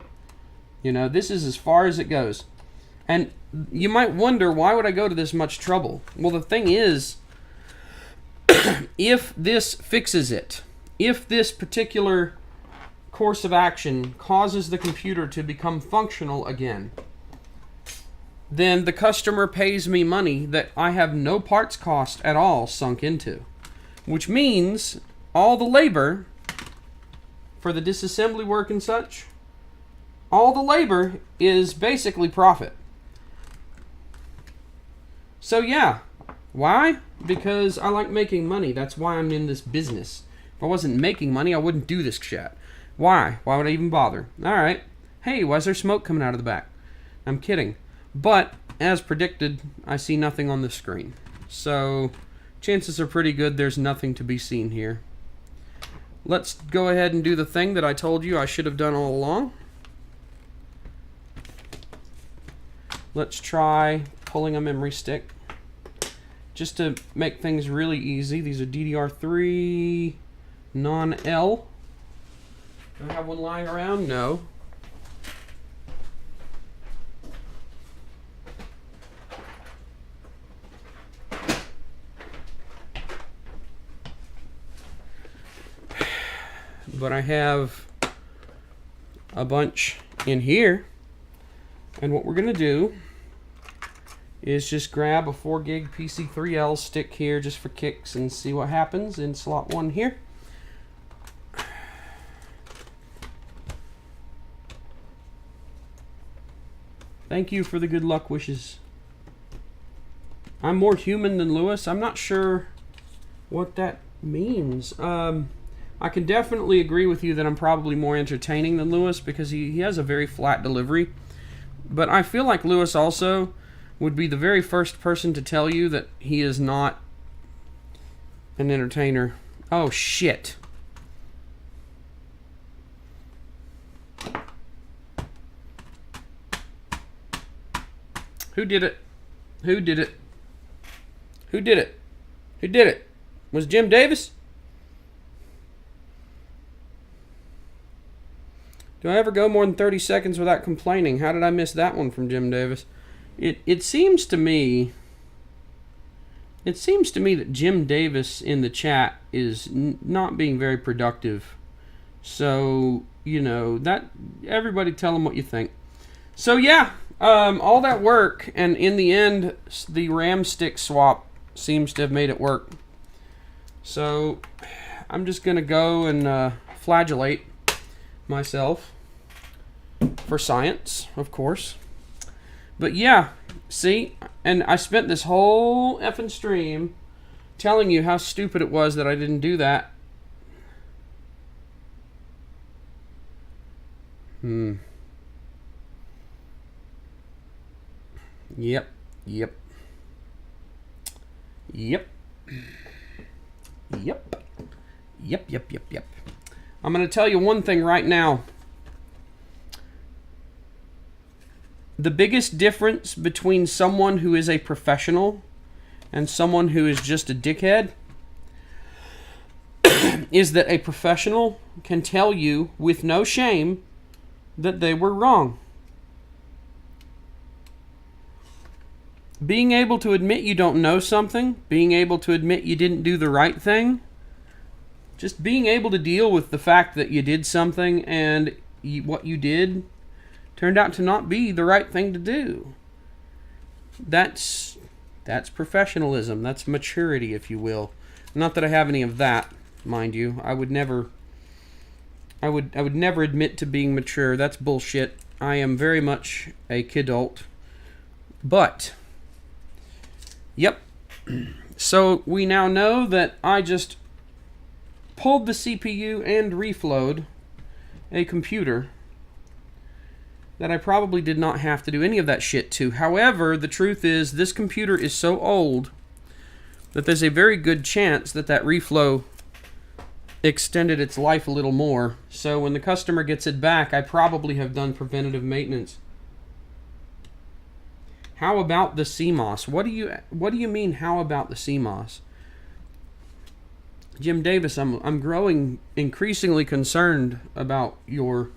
You know, this is as far as it goes. And you might wonder, why would I go to this much trouble? Well, the thing is, if this fixes it, if this particular course of action causes the computer to become functional again, then the customer pays me money that I have no parts cost at all sunk into. Which means all the labor for the disassembly work and such, all the labor is basically profit. So yeah, why? Because I like making money. That's why I'm in this business. If I wasn't making money, I wouldn't do this shit. Why? Why would I even bother? Alright. hey, why is there smoke coming out of the back? I'm kidding. But, as predicted, I see nothing on the screen. So, chances are pretty good there's nothing to be seen here. Let's go ahead and do the thing that I told you I should have done all along. Let's try pulling a memory stick. Just to make things really easy, these are DDR3 non-L. Do I have one lying around? No. But I have a bunch in here. And what we're going to do is just grab a 4 gig PC3L stick here just for kicks and see what happens in slot 1 here. Thank you for the good luck wishes. I'm more human than Lewis. I'm not sure what that means. I can definitely agree with you that I'm probably more entertaining than Lewis because he has a very flat delivery. But I feel like Lewis also would be the very first person to tell you that he is not an entertainer. Oh, shit. Who did it? Who did it? Who did it? Who did it? Was Jim Davis? Do I ever go more than 30 seconds without complaining? How did I miss that one from Jim Davis? It seems to me that Jim Davis in the chat is not being very productive. So, you know, that everybody tell him what you think. So yeah, all that work, and in the end, the RAM stick swap seems to have made it work. So I'm just gonna go and flagellate myself for science, of course. But yeah, see, and I spent this whole effing stream telling you how stupid it was that I didn't do that. Yep. I'm going to tell you one thing right now. The biggest difference between someone who is a professional and someone who is just a dickhead is that a professional can tell you with no shame that they were wrong. Being able to admit you don't know something, being able to admit you didn't do the right thing, just being able to deal with the fact that you did something and what you did turned out to not be the right thing to do. That's professionalism. That's maturity, if you will. Not that I have any of that, mind you. I would never admit to being mature. That's bullshit. I am very much a kidult. But yep. So we now know that I just pulled the CPU and reflowed a computer that I probably did not have to do any of that shit to. However, the truth is this computer is so old that there's a very good chance that that reflow extended its life a little more. So when the customer gets it back, I probably have done preventative maintenance. How about the CMOS? What do you mean, how about the CMOS? Jim Davis, I'm growing increasingly concerned about your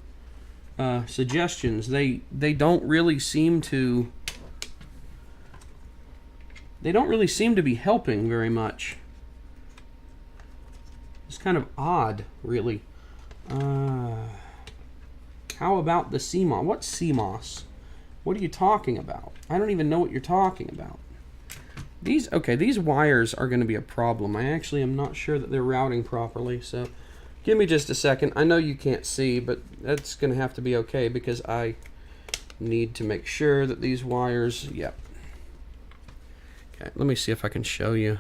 suggestions. They don't really seem to be helping very much. It's kind of odd, really. How about the CMOS? What's CMOS? What are you talking about? I don't even know what you're talking about. These wires are going to be a problem. I actually am not sure that they're routing properly, so give me just a second. I know you can't see, but that's going to have to be okay because I need to make sure that these wires, yep. Okay, let me see if I can show you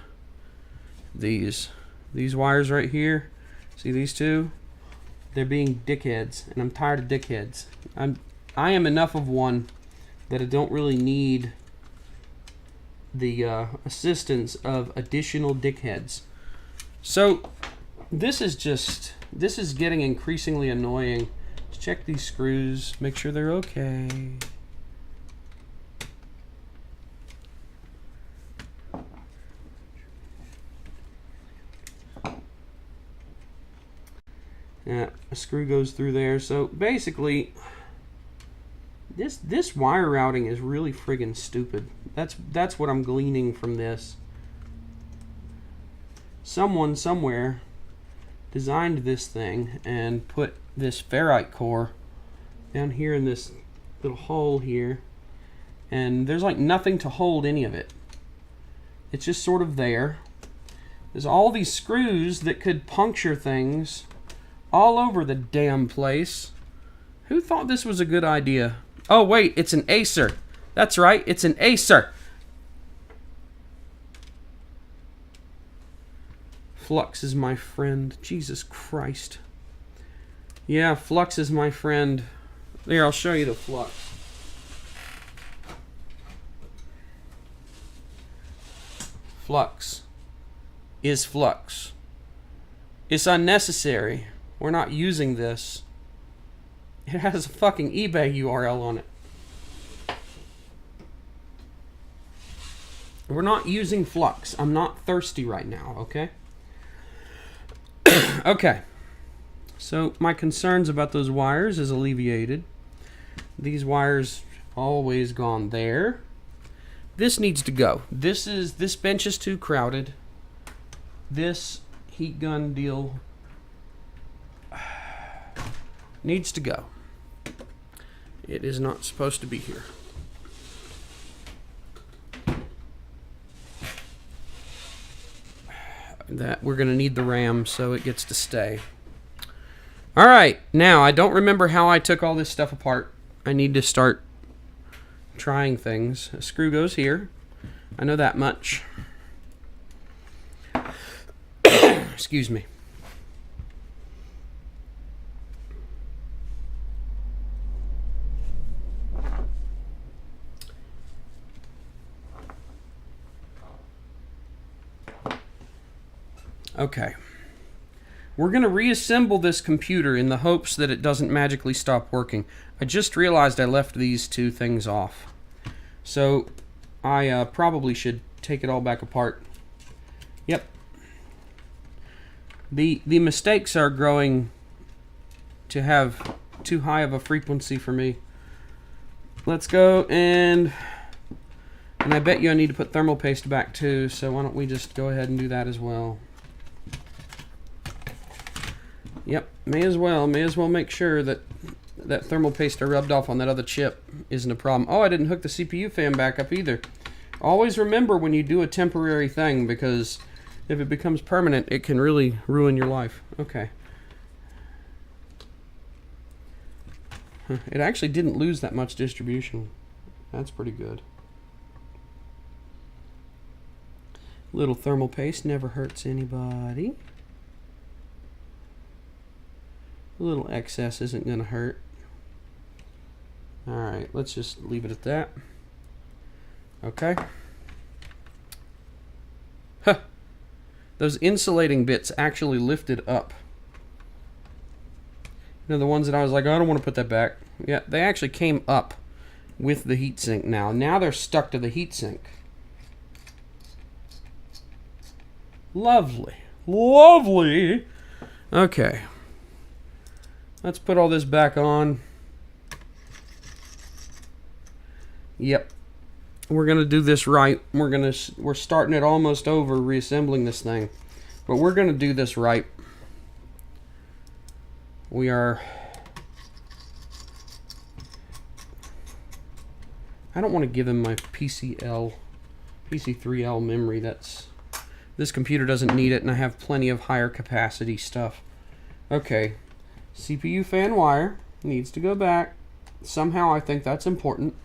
these wires right here. See these two? They're being dickheads, and I'm tired of dickheads. I am enough of one that I don't really need the assistance of additional dickheads. So this is getting increasingly annoying. Let's check these screws, make sure they're okay. Yeah, a screw goes through there. So basically, this wire routing is really friggin' stupid. That's what I'm gleaning from this. Someone somewhere designed this thing and put this ferrite core down here in this little hole here, and there's like nothing to hold any of it. It's just sort of there. There's all these screws that could puncture things all over the damn place. Who thought this was a good idea? Oh wait, it's an Acer. That's right, it's an Acer. Flux is my friend. Jesus Christ. Yeah, flux is my friend. Here, I'll show you the flux. Flux is flux. It's unnecessary. We're not using this. It has a fucking eBay URL on it. We're not using flux. I'm not thirsty right now, okay? Okay. So my concerns about those wires is alleviated. These wires always gone there. This needs to go. This bench is too crowded. This heat gun deal needs to go. It is not supposed to be here. That we're going to need the RAM, so it gets to stay. All right, now I don't remember how I took all this stuff apart. I need to start trying things. A screw goes here. I know that much. Excuse me. Okay. We're going to reassemble this computer in the hopes that it doesn't magically stop working. I just realized I left these two things off. So I probably should take it all back apart. Yep. The mistakes are growing to have too high of a frequency for me. Let's go and I bet you I need to put thermal paste back too, so why don't we just go ahead and do that as well. Yep, may as well make sure that that thermal paste I rubbed off on that other chip isn't a problem. Oh, I didn't hook the CPU fan back up either. Always remember when you do a temporary thing, because if it becomes permanent, it can really ruin your life. Okay. It actually didn't lose that much distribution. That's pretty good. Little thermal paste never hurts anybody. A little excess isn't going to hurt. Alright, let's just leave it at that. Okay. Huh. Those insulating bits actually lifted up. You know, the ones that I was like, oh, I don't want to put that back. Yeah, they actually came up with the heatsink now. Now they're stuck to the heatsink. Lovely. Lovely. Okay. Let's put all this back on. Yep. We're going to do this right. We're starting it almost over reassembling this thing. But we're going to do this right. We are... I don't want to give him my PC3L memory. This computer doesn't need it, and I have plenty of higher capacity stuff. Okay. CPU fan wire needs to go back. Somehow I think that's important.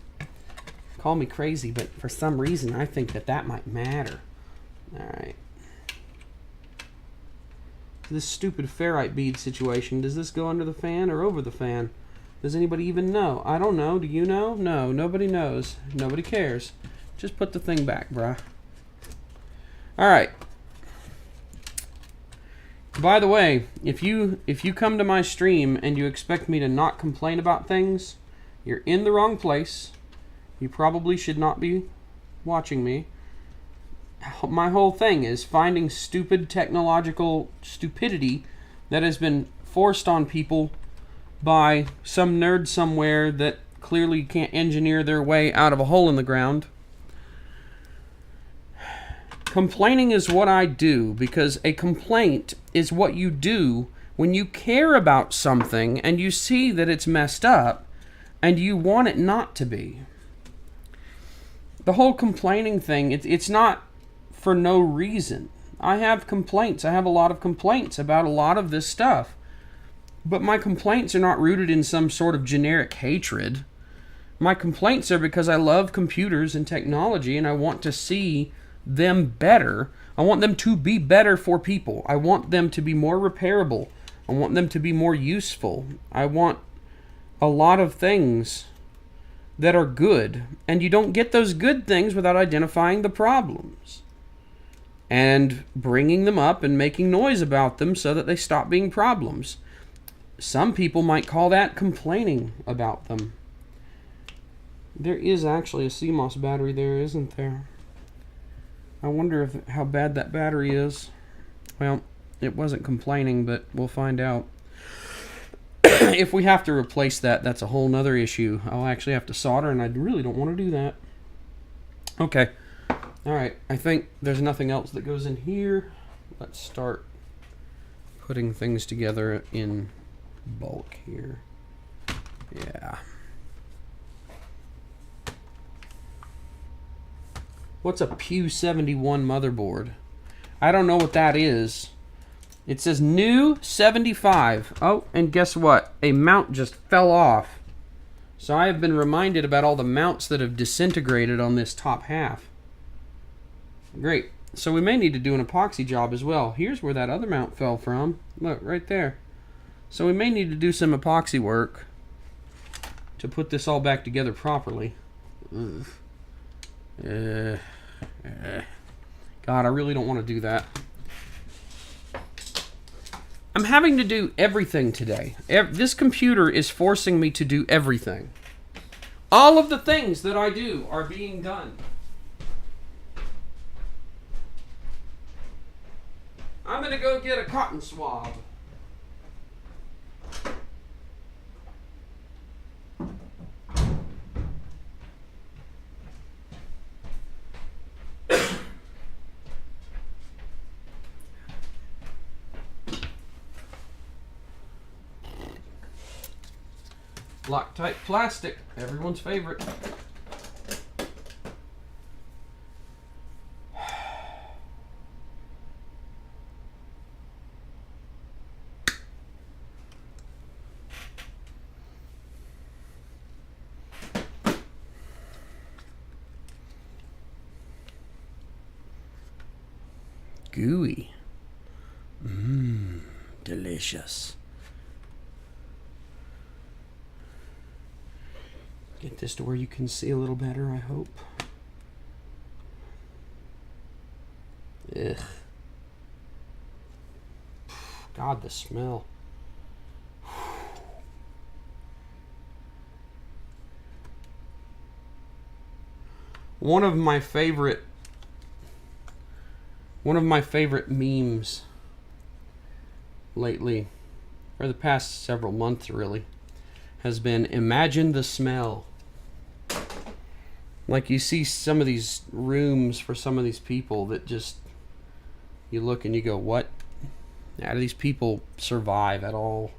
Call me crazy, but for some reason I think that might matter. Alright. This stupid ferrite bead situation, does this go under the fan or over the fan? Does anybody even know? I don't know. Do you know? No, nobody knows. Nobody cares. Just put the thing back, bruh. All right. By the way, if you come to my stream and you expect me to not complain about things, you're in the wrong place. You probably should not be watching me. My whole thing is finding stupid technological stupidity that has been forced on people by some nerd somewhere that clearly can't engineer their way out of a hole in the ground. Complaining is what I do, because a complaint is what you do when you care about something and you see that it's messed up and you want it not to be. The whole complaining thing, it's not for no reason. I have complaints. I have a lot of complaints about a lot of this stuff. But my complaints are not rooted in some sort of generic hatred. My complaints are because I love computers and technology and I want to see them better. I want them to be better for people. I want them to be more repairable. I want them to be more useful. I want a lot of things that are good. And you don't get those good things without identifying the problems and bringing them up and making noise about them so that they stop being problems. Some people might call that complaining about them. There is actually a CMOS battery there, isn't there? I wonder how bad that battery is. Well, it wasn't complaining, but we'll find out. If we have to replace that, that's a whole nother issue. I'll actually have to solder, and I really don't want to do that. Okay. Alright, I think there's nothing else that goes in here. Let's start putting things together in bulk here. Yeah. What's a Pew 71 motherboard? I don't know what that is. It says new 75. Oh, and guess what? A mount just fell off. So I have been reminded about all the mounts that have disintegrated on this top half. Great. So we may need to do an epoxy job as well. Here's where that other mount fell from. Look, right there. So we may need to do some epoxy work to put this all back together properly. God, I really don't want to do that. I'm having to do everything today. This computer is forcing me to do everything. All of the things that I do are being done. I'm going to go get a cotton swab. Loctite plastic, everyone's favorite. Gooey. Delicious. Get this to where you can see a little better, I hope. Ugh. God, the smell. One of my favorite memes lately, for the past several months really, has been imagine the smell. Like you see some of these rooms for some of these people that just, you look and you go, what? How do these people survive at all?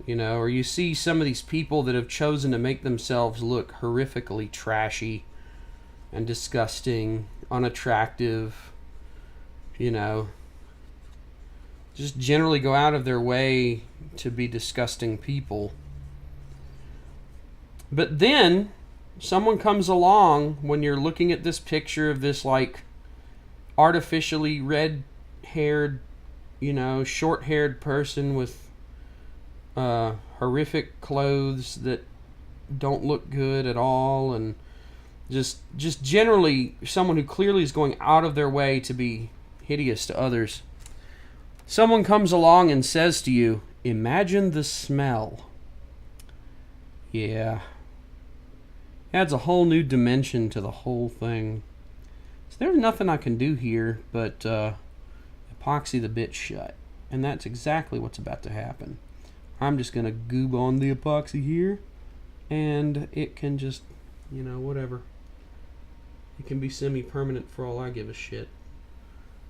You know, or you see some of these people that have chosen to make themselves look horrifically trashy and disgusting, unattractive, you know, just generally go out of their way to be disgusting people. But then someone comes along when you're looking at this picture of this like artificially red-haired, you know, short-haired person with horrific clothes that don't look good at all, and just generally someone who clearly is going out of their way to be hideous to others. Someone comes along and says to you, "Imagine the smell." Yeah. Adds a whole new dimension to the whole thing. So there's nothing I can do here but epoxy the bit shut. And that's exactly what's about to happen. I'm just going to goob on the epoxy here, and it can just, you know, whatever. It can be semi-permanent for all I give a shit.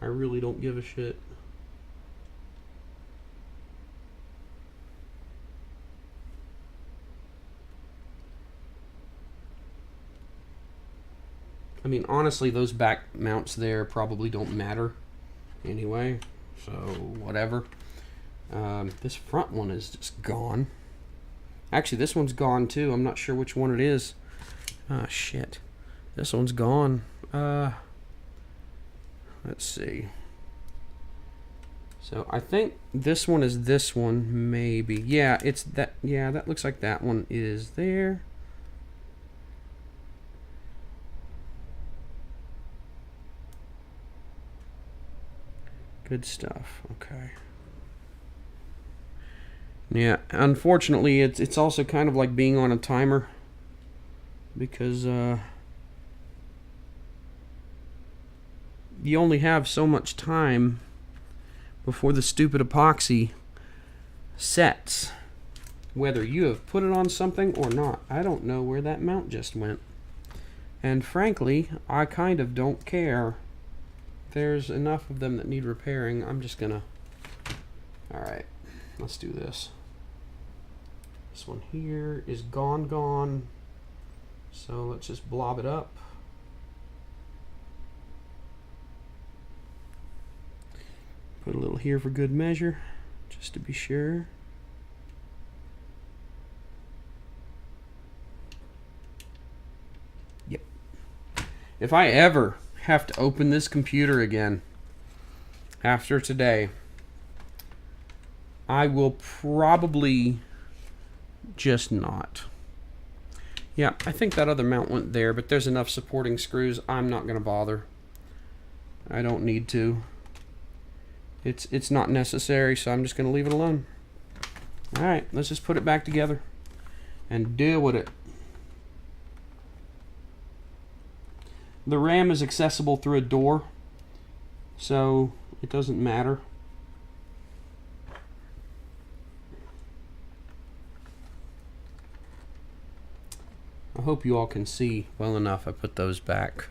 I really don't give a shit. I mean, honestly, those back mounts there probably don't matter anyway, so whatever. This front one is just gone. Actually, this one's gone too. I'm not sure which one it is. Ah, shit. This one's gone. Let's see. So I think this one is this one, maybe. Yeah, it's that. Yeah, that looks like that one is there. Good stuff. Okay. Yeah, unfortunately, it's also kind of like being on a timer, because you only have so much time before the stupid epoxy sets, whether you have put it on something or not. I don't know where that mount just went, and frankly, I kind of don't care. There's enough of them that need repairing. I'm just gonna... Alright, let's do this. This one here is gone. So let's just blob it up. Put a little here for good measure, just to be sure. Yep. If I ever have to open this computer again after today, I will probably just not. Yeah, I think that other mount went there, but there's enough supporting screws. I'm not going to bother. I don't need to. It's not necessary, so I'm just going to leave it alone. Alright, let's just put it back together and deal with it. The RAM is accessible through a door, so it doesn't matter. I hope you all can see well enough. I put those back.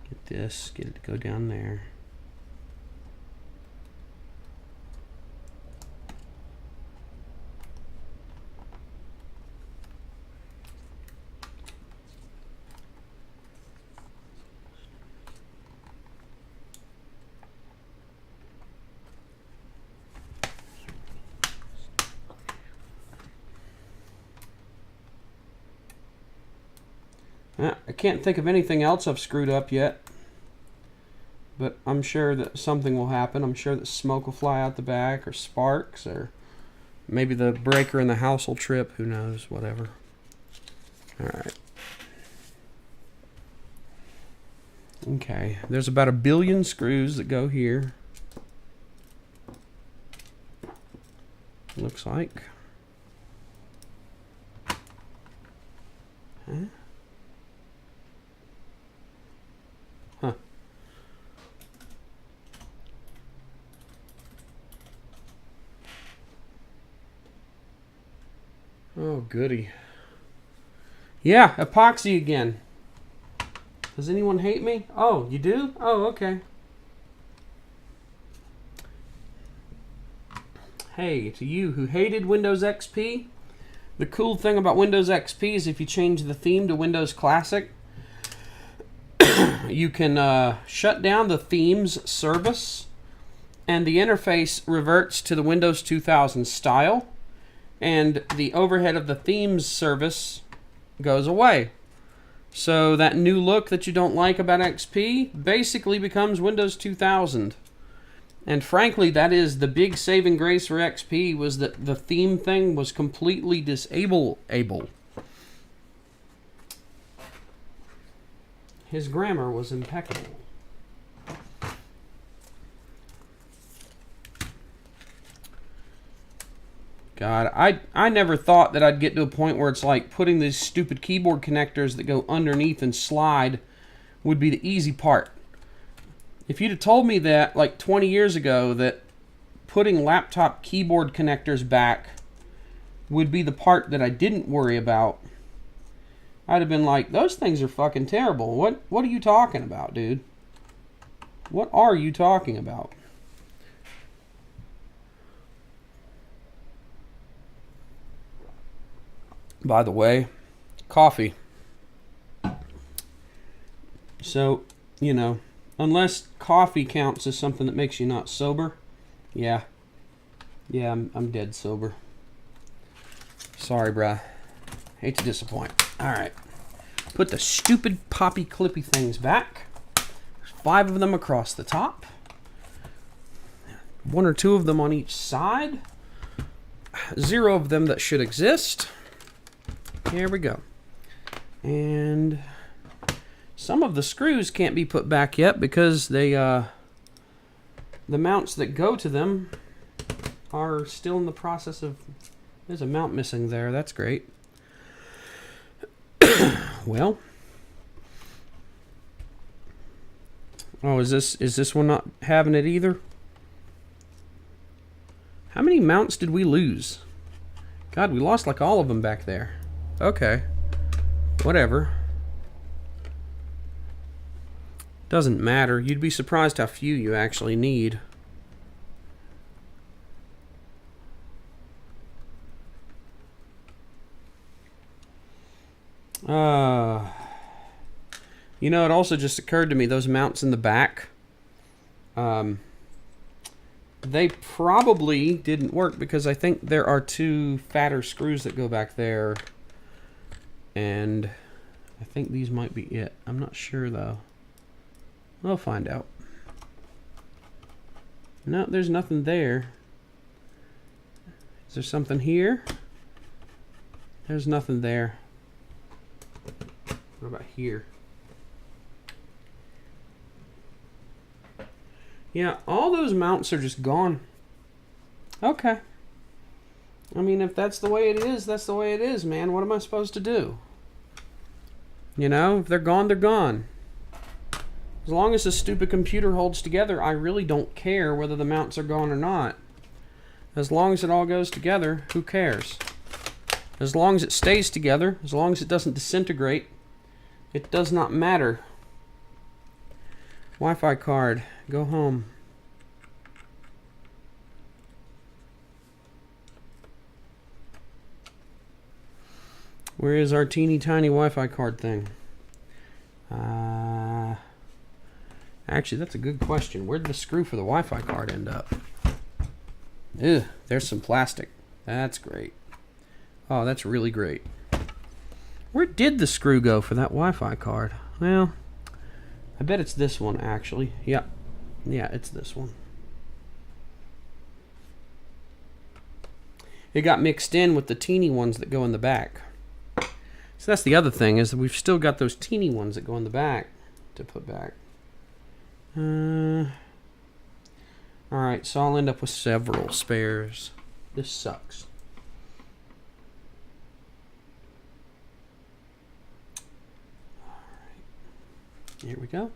Get this, get it to go down there. I can't think of anything else I've screwed up yet, but I'm sure that something will happen. I'm sure that smoke will fly out the back, or sparks, or maybe the breaker in the house will trip. Who knows? Whatever. Alright. Okay, there's about 1 billion screws that go here. Looks like. Huh? Huh. Oh, goody. Yeah, epoxy again. Does anyone hate me? Oh, you do? Oh, okay. Hey, to you who hated Windows XP, the cool thing about Windows XP is if you change the theme to Windows Classic, you can shut down the themes service, and the interface reverts to the Windows 2000 style, and the overhead of the themes service goes away. So that new look that you don't like about XP basically becomes Windows 2000. And frankly, that is the big saving grace for XP, was that the theme thing was completely disable-able. His grammar was impeccable. God, I never thought that I'd get to a point where it's like putting these stupid keyboard connectors that go underneath and slide would be the easy part. If you'd have told me that like 20 years ago, that putting laptop keyboard connectors back would be the part that I didn't worry about, I'd have been like, those things are fucking terrible. What are you talking about, dude? What are you talking about? By the way, coffee. So, you know, unless coffee counts as something that makes you not sober, yeah, I'm dead sober. Sorry, bruh. Hate to disappoint. All right, put the stupid poppy clippy things back. There's 5 of them across the top. 1 or 2 of them on each side. 0 of them that should exist. Here we go. And some of the screws can't be put back yet because they, the mounts that go to them are still in the process of... There's a mount missing there. That's great. Well. Oh, is this one not having it either? How many mounts did we lose? God, we lost like all of them back there. Okay. Whatever. Doesn't matter. You'd be surprised how few you actually need. You know, it also just occurred to me, those mounts in the back, they probably didn't work because I think there are 2 fatter screws that go back there. And I think these might be it. I'm not sure though. We'll find out. No, there's nothing there. Is there something here? There's nothing there. What about here? Yeah, all those mounts are just gone. Okay. I mean, if that's the way it is, that's the way it is, man. What am I supposed to do? You know, if they're gone, they're gone. As long as the stupid computer holds together, I really don't care whether the mounts are gone or not. As long as it all goes together, who cares? As long as it stays together, as long as it doesn't disintegrate, it does not matter. Wi-Fi card, go home. Where is our teeny tiny Wi-Fi card thing? Actually, that's a good question. Where did the screw for the Wi-Fi card end up? Ugh, there's some plastic. That's great. Oh, that's really great. Where did the screw go for that Wi-Fi card? Well, I bet it's this one, actually. Yeah, it's this one. It got mixed in with the teeny ones that go in the back. So that's the other thing, is that we've still got those teeny ones that go in the back to put back. Alright, so I'll end up with several spares. This sucks. Alright. Here we go.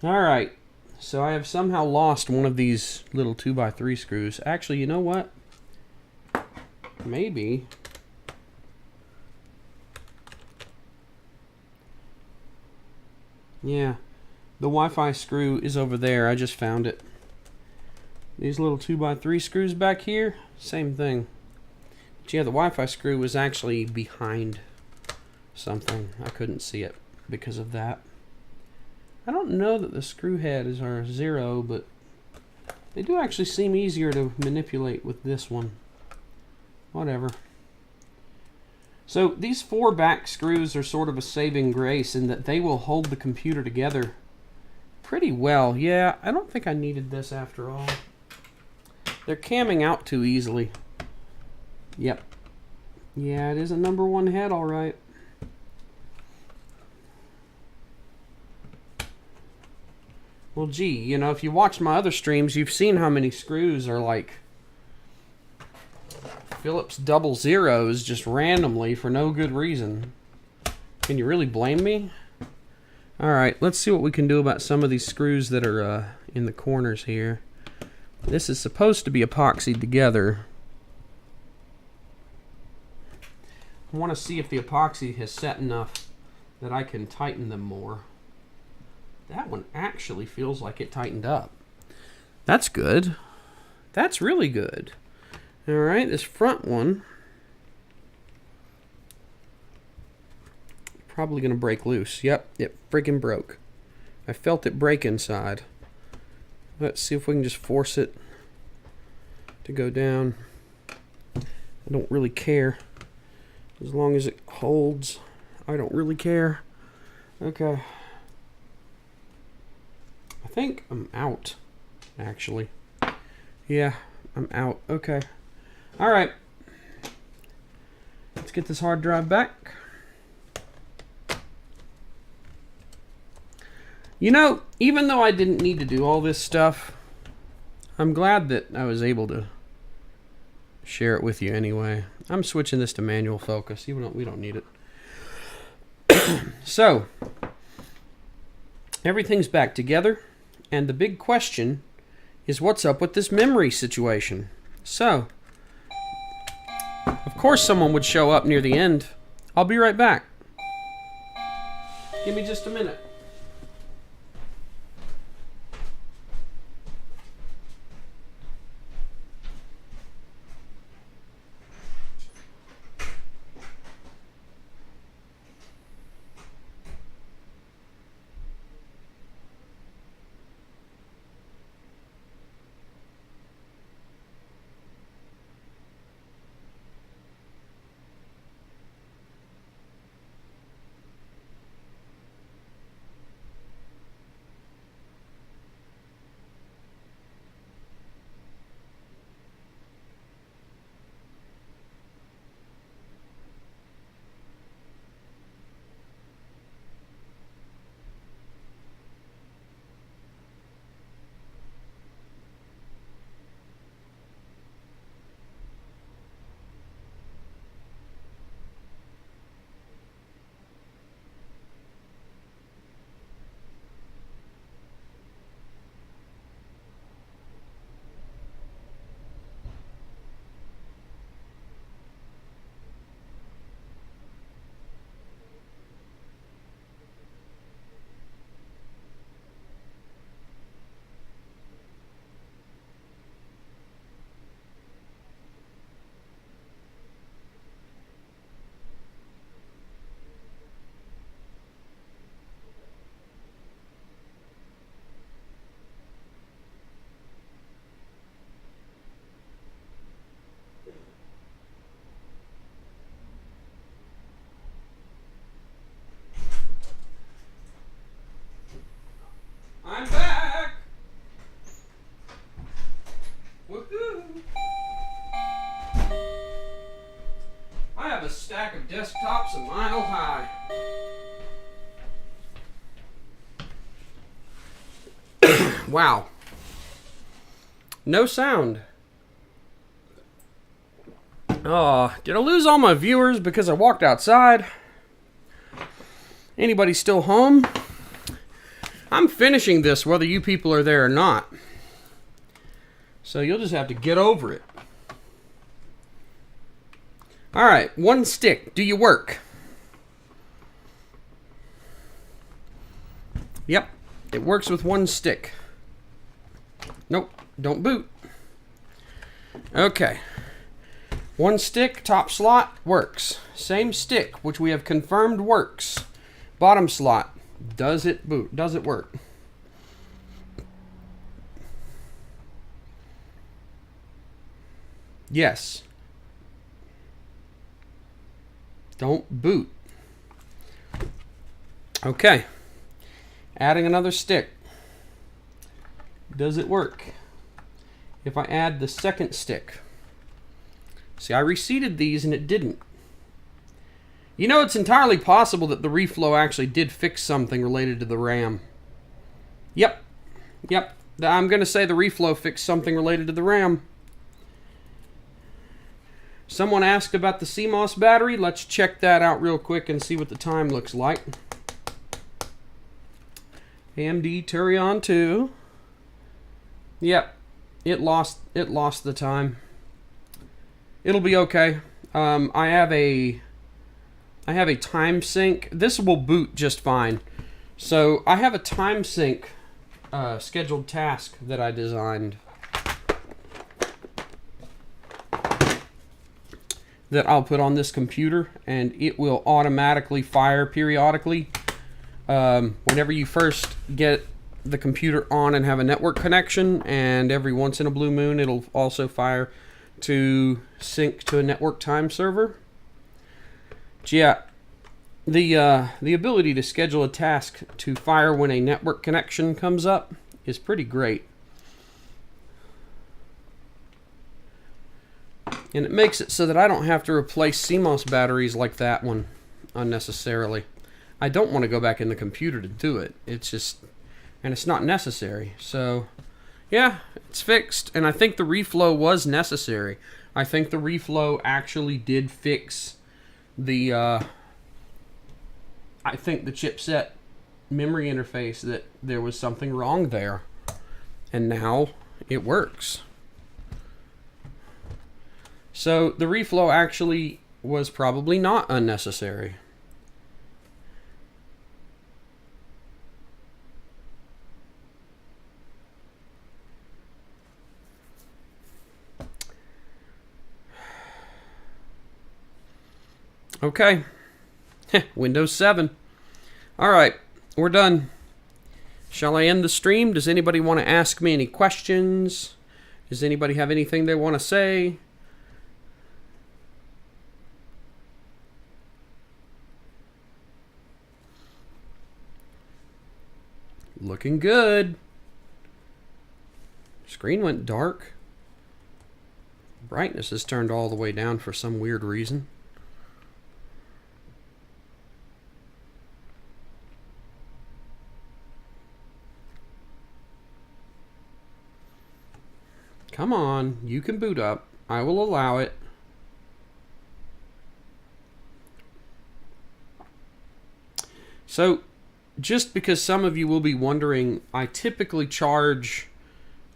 Alright. So I have somehow lost one of these little 2x3 screws. Actually, you know what? Maybe... Yeah, the Wi-Fi screw is over there. I just found it. These little 2x3 screws back here, same thing. But yeah, the Wi-Fi screw was actually behind something. I couldn't see it because of that. I don't know that the screw heads are 0, but they do actually seem easier to manipulate with this one. Whatever. So these 4 back screws are sort of a saving grace in that they will hold the computer together pretty well. Yeah, I don't think I needed this after all. They're camming out too easily. Yep. Yeah, it is a number 1 head, all right. Well, gee, you know, if you watched my other streams, you've seen how many screws are like Phillips 00s just randomly for no good reason. Can you really blame me? Alright, let's see what we can do about some of these screws that are in the corners here. This is supposed to be epoxied together. I want to see if the epoxy has set enough that I can tighten them more. That one actually feels like it tightened up. That's good. That's really good. Alright, this front one probably going to break loose. Yep, it freaking broke. I felt it break inside. Let's see if we can just force it to go down. I don't really care. As long as it holds, I don't really care. Okay. I think I'm out, actually. Yeah, I'm out. Okay. Alright. Let's get this hard drive back. You know, even though I didn't need to do all this stuff, I'm glad that I was able to share it with you anyway. I'm switching this to manual focus. We don't need it. So, everything's back together, and the big question is what's up with this memory situation. So, of course someone would show up near the end. I'll be right back. Give me just a minute. I'm back! Woohoo! I have a stack of desktops a mile high. Wow. No sound. Oh, did I lose all my viewers because I walked outside? Anybody still home? I'm finishing this whether you people are there or not. So you'll just have to get over it. Alright, one stick. Do you work? Yep, it works with one stick. Nope, don't boot. Okay. One stick, top slot, works. Same stick, which we have confirmed works. Bottom slot. Does it boot? Does it work? Yes. Don't boot. Okay. Adding another stick. Does it work? If I add the second stick. See, I reseated these and it didn't. You know, it's entirely possible that the Reflow actually did fix something related to the RAM. Yep. I'm going to say the Reflow fixed something related to the RAM. Someone asked about the CMOS battery. Let's check that out real quick and see what the time looks like. AMD Turion 2. Yep. It lost the time. It'll be okay. I have a time sync. This will boot just fine. So I have a time sync scheduled task that I designed that I'll put on this computer, and it will automatically fire periodically. Whenever you first get the computer on and have a network connection, and every once in a blue moon it'll also fire to sync to a network time server. But yeah, the ability to schedule a task to fire when a network connection comes up is pretty great. And it makes it so that I don't have to replace CMOS batteries like that one unnecessarily. I don't want to go back in the computer to do it. It's just, and it's not necessary. So, yeah, it's fixed. And I think the Reflow was necessary. I think the Reflow actually did fix the, I think the chipset memory interface, that there was something wrong there. And now it works. So the Reflow actually was probably not unnecessary. Okay. Windows 7. Alright, we're done. Shall I end the stream? Does anybody want to ask me any questions? Does anybody have anything they want to say? Looking good. Screen went dark. Brightness is turned all the way down for some weird reason. Come on, you can boot up. I will allow it. So, just because some of you will be wondering, I typically charge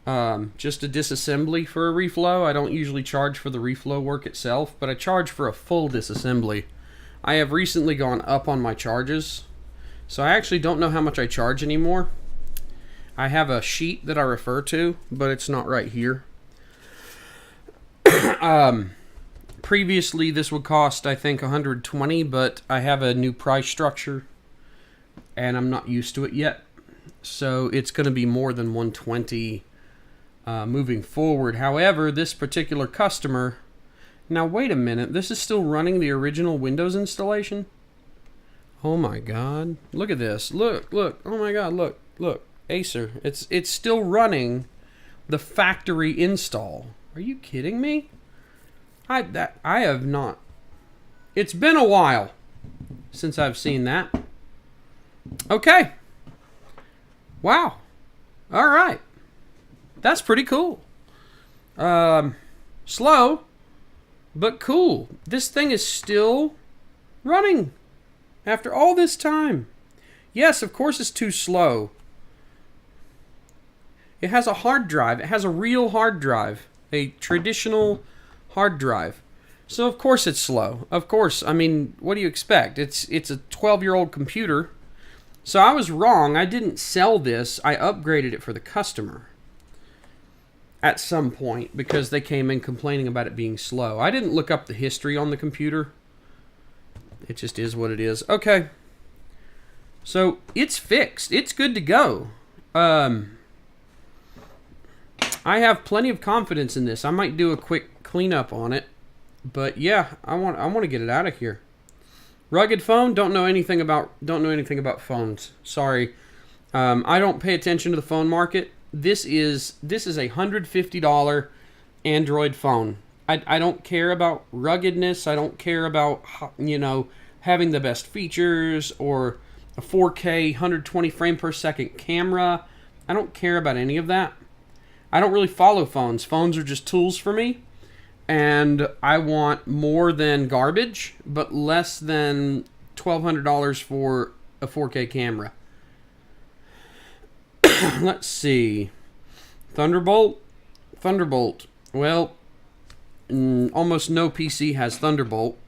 just a disassembly for a reflow. I don't usually charge for the reflow work itself, but I charge for a full disassembly. I have recently gone up on my charges, so I actually don't know how much I charge anymore. I have a sheet that I refer to, but it's not right here. Previously, this would cost, I think, $120, but I have a new price structure, and I'm not used to it yet. So it's going to be more than $120 moving forward. However, this particular customer... Now, wait a minute. This is still running the original Windows installation? Oh, my God. Look at this. Look. Oh, my God. Look. Acer. It's still running the factory install. Are you kidding me? I have not. It's been a while since I've seen that. Okay. Wow. All right. That's pretty cool. Slow, but cool. This thing is still running after all this time. Yes, of course it's too slow. It has a hard drive. It has a real hard drive. A traditional hard drive. So of course it's slow. Of course. I mean, what do you expect? It's a 12-year-old computer. So I was wrong. I didn't sell this. I upgraded it for the customer at some point because they came in complaining about it being slow. I didn't look up the history on the computer. It just is what it is. Okay. So it's fixed. It's good to go. I have plenty of confidence in this. I might do a quick cleanup on it, but yeah, I want to get it out of here. Rugged phone, don't know anything about phones. Sorry. I don't pay attention to the phone market. this is a $150 Android phone. I don't care about ruggedness. I don't care about, you know, having the best features or a 4K 120 frame per second camera. I don't care about any of that. I don't really follow phones. Phones are just tools for me. And I want more than garbage, but less than $1,200 for a 4K camera. Let's see. Thunderbolt. Well, almost no PC has Thunderbolt.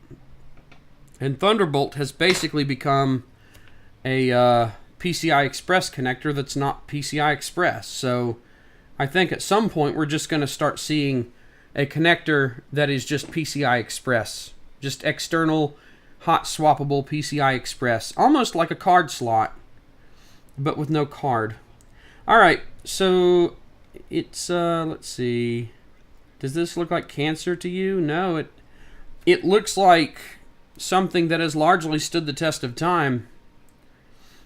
And Thunderbolt has basically become a PCI Express connector that's not PCI Express. So I think at some point we're just going to start seeing a connector that is just PCI Express. Just external, hot swappable PCI Express. Almost like a card slot, but with no card. Alright, so it's, let's see. Does this look like cancer to you? No, it looks like something that has largely stood the test of time.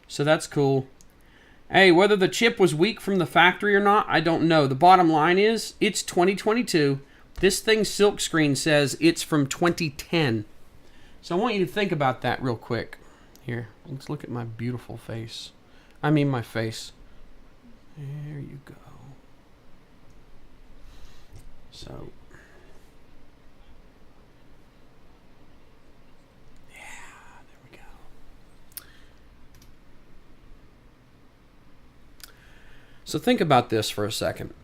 So that's cool. Hey, whether the chip was weak from the factory or not, I don't know. The bottom line is, it's 2022. This thing's silk screen says it's from 2010. So I want you to think about that real quick. Here, let's look at my beautiful face. I mean my face. There you go. So, yeah, there we go. So think about this for a second.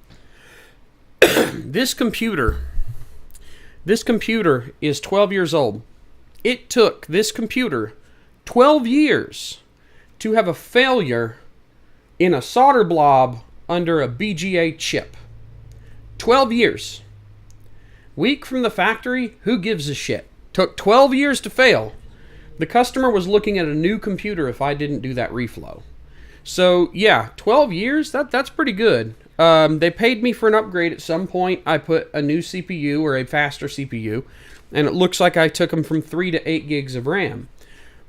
This computer is 12 years old. It took this computer 12 years to have a failure in a solder blob under a BGA chip. 12 years. Weak from the factory? Who gives a shit? Took 12 years to fail. The customer was looking at a new computer if I didn't do that reflow. So, yeah, 12 years? That's pretty good. They paid me for an upgrade at some point. I put a new CPU or a faster CPU, and it looks like I took them from 3 to 8 gigs of RAM.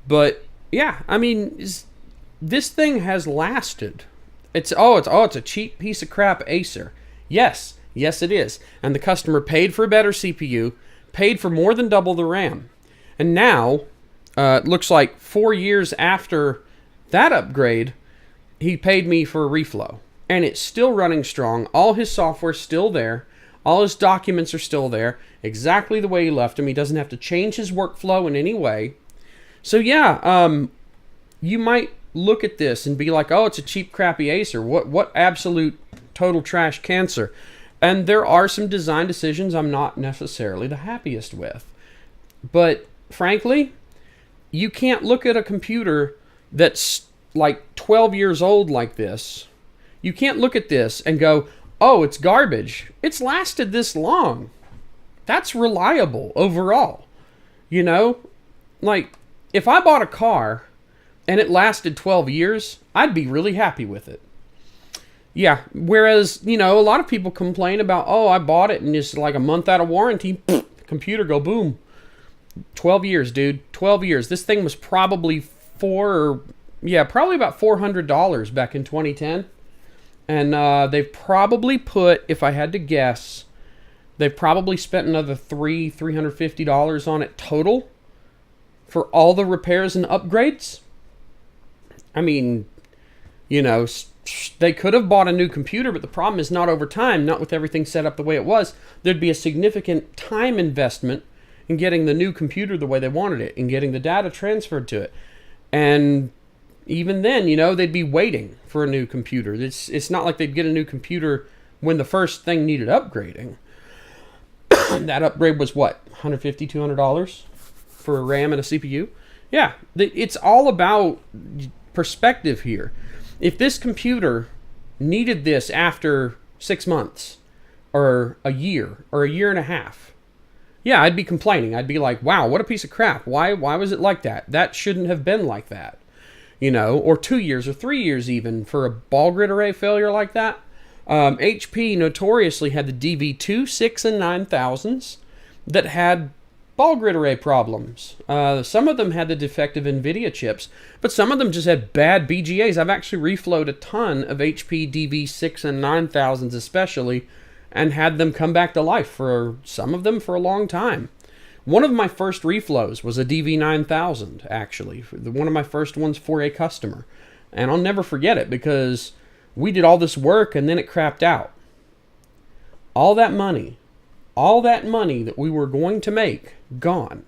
But, yeah, I mean, this thing has lasted. It's a cheap piece of crap Acer. Yes, it is. And the customer paid for a better CPU, paid for more than double the RAM. And now, it looks like 4 years after that upgrade, he paid me for a reflow. And it's still running strong. All his software's still there. All his documents are still there. Exactly the way he left them. He doesn't have to change his workflow in any way. So yeah, you might look at this and be like, oh, it's a cheap, crappy Acer. What absolute total trash cancer. And there are some design decisions I'm not necessarily the happiest with. But frankly, you can't look at a computer that's like 12 years old like this. You can't look at this and go, oh, it's garbage. It's lasted this long. That's reliable overall. You know? Like, if I bought a car and it lasted 12 years, I'd be really happy with it. Yeah, whereas, you know, a lot of people complain about, oh, I bought it and it's like a month out of warranty, computer go boom. 12 years, dude. 12 years. This thing was probably probably about $400 back in 2010. And they've probably put, if I had to guess, they've probably spent another $350 on it total for all the repairs and upgrades. I mean, you know, they could have bought a new computer, but the problem is not over time, not with everything set up the way it was. There'd be a significant time investment in getting the new computer the way they wanted it and getting the data transferred to it. And even then, you know, they'd be waiting for a new computer. It's not like they'd get a new computer when the first thing needed upgrading. That upgrade was what, $150, $200 for a RAM and a CPU? Yeah, it's all about perspective here. If this computer needed this after 6 months or a year and a half, yeah, I'd be complaining. I'd be like, wow, what a piece of crap. Why was it like that? That shouldn't have been like that. You know, or 2 years or 3 years even for a ball grid array failure like that. HP notoriously had the DV2, 6, and 9000s that had ball grid array problems. Some of them had the defective NVIDIA chips, but some of them just had bad BGAs. I've actually reflowed a ton of HP DV6 and 9000s especially, and had them come back to life for some of them for a long time. One of my first reflows was a DV9000, actually. One of my first ones for a customer. And I'll never forget it because we did all this work and then it crapped out. All that money that we were going to make, gone.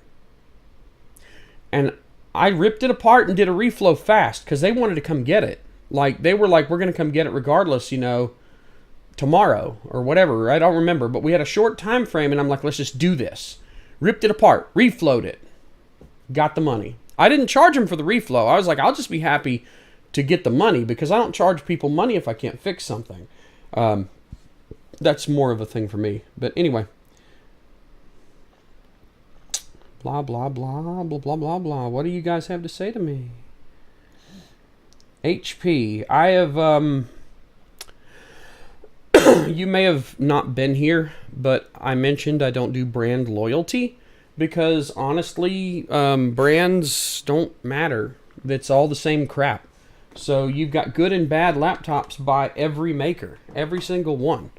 And I ripped it apart and did a reflow fast because they wanted to come get it. Like, they were like, we're going to come get it regardless, you know, tomorrow or whatever. I don't remember, but we had a short time frame and I'm like, let's just do this. Ripped it apart, reflowed it, got the money. I didn't charge them for the reflow. I was like, I'll just be happy to get the money because I don't charge people money if I can't fix something. That's more of a thing for me. But anyway. Blah, blah, blah, blah, blah, blah, blah. What do you guys have to say to me? HP. I have, you may have not been here, but I mentioned I don't do brand loyalty because honestly, brands don't matter. It's all the same crap. So you've got good and bad laptops by every maker, every single one.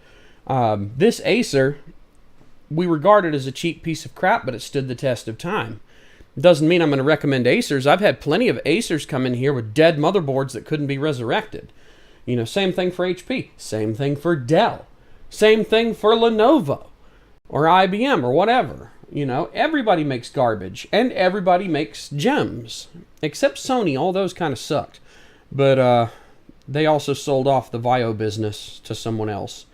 This Acer, we regard it as a cheap piece of crap, but it stood the test of time. Doesn't mean I'm going to recommend Acers. I've had plenty of Acers come in here with dead motherboards that couldn't be resurrected. You know, same thing for HP, same thing for Dell, same thing for Lenovo or IBM or whatever. You know, everybody makes garbage and everybody makes gems, except Sony. All those kind of sucked. But they also sold off the Vio business to someone else.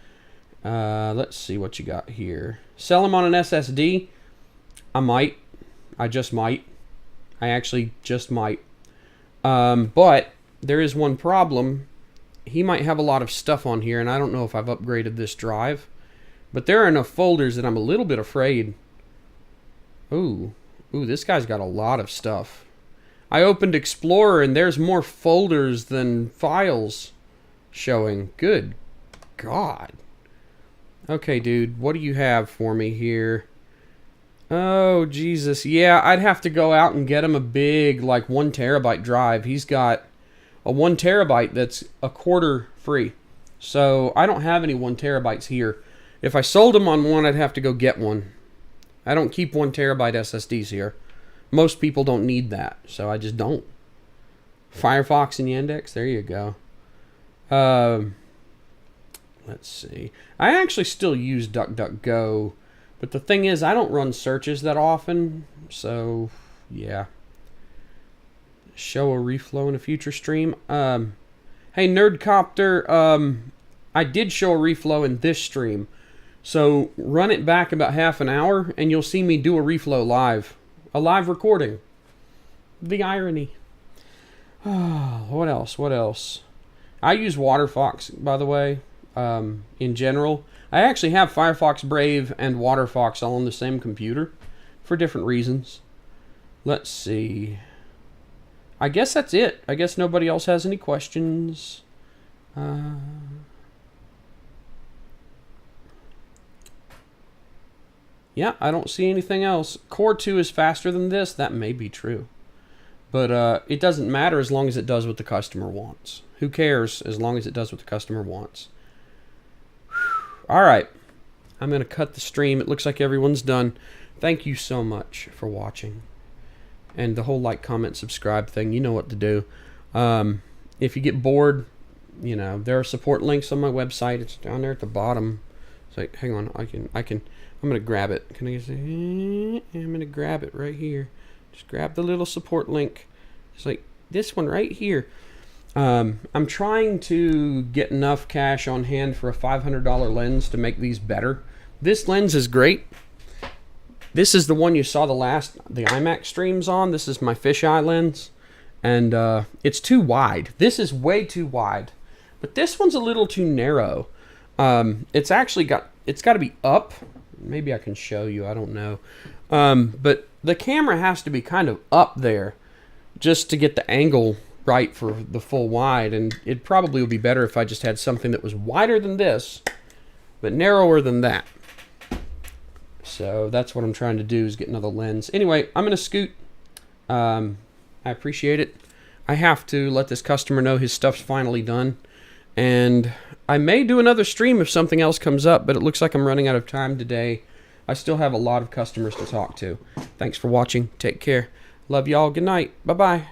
Let's see what you got here. Sell them on an SSD? I might. I just might. I actually just might. But there is one problem. He might have a lot of stuff on here, and I don't know if I've upgraded this drive. But there are enough folders that I'm a little bit afraid. Ooh, this guy's got a lot of stuff. I opened Explorer, and there's more folders than files showing. Good God. Okay, dude, what do you have for me here? Oh, Jesus. Yeah, I'd have to go out and get him a big, like, 1 terabyte drive. He's got a 1 terabyte that's a quarter free. So I don't have any 1 terabytes here. If I sold him on one, I'd have to go get one. I don't keep 1 terabyte SSDs here. Most people don't need that, so I just don't. Firefox and Yandex, there you go. Let's see. I actually still use DuckDuckGo, but the thing is, I don't run searches that often, so yeah. Show a reflow in a future stream. Hey, Nerdcopter, I did show a reflow in this stream, so run it back about half an hour, and you'll see me do a reflow live. A live recording. The irony. What else? What else? I use WaterFox, by the way, in general. I actually have Firefox Brave and WaterFox all on the same computer for different reasons. Let's see. I guess that's it. I guess nobody else has any questions. Yeah, I don't see anything else. Core 2 is faster than this. That may be true. But it doesn't matter as long as it does what the customer wants. Who cares as long as it does what the customer wants? All right. I'm going to cut the stream. It looks like everyone's done. Thank you so much for watching. And the whole like, comment, subscribe thing, you know what to do. If you get bored, you know, there are support links on my website. It's down there at the bottom. It's like, hang on, I'm going to grab it. Can I just say, I'm going to grab it right here. Just grab the little support link. It's like this one right here. I'm trying to get enough cash on hand for a $500 lens to make these better. This lens is great. This is the one you saw the IMAX streams on. This is my fisheye lens. And it's too wide. This is way too wide. But this one's a little too narrow. It's got to be up. Maybe I can show you. I don't know. But the camera has to be kind of up there just to get the angle right for the full wide. And it probably would be better if I just had something that was wider than this, but narrower than that. So that's what I'm trying to do, is get another lens. Anyway, I'm going to scoot. I appreciate it. I have to let this customer know his stuff's finally done. And I may do another stream if something else comes up, but it looks like I'm running out of time today. I still have a lot of customers to talk to. Thanks for watching. Take care. Love y'all. Good night. Bye-bye.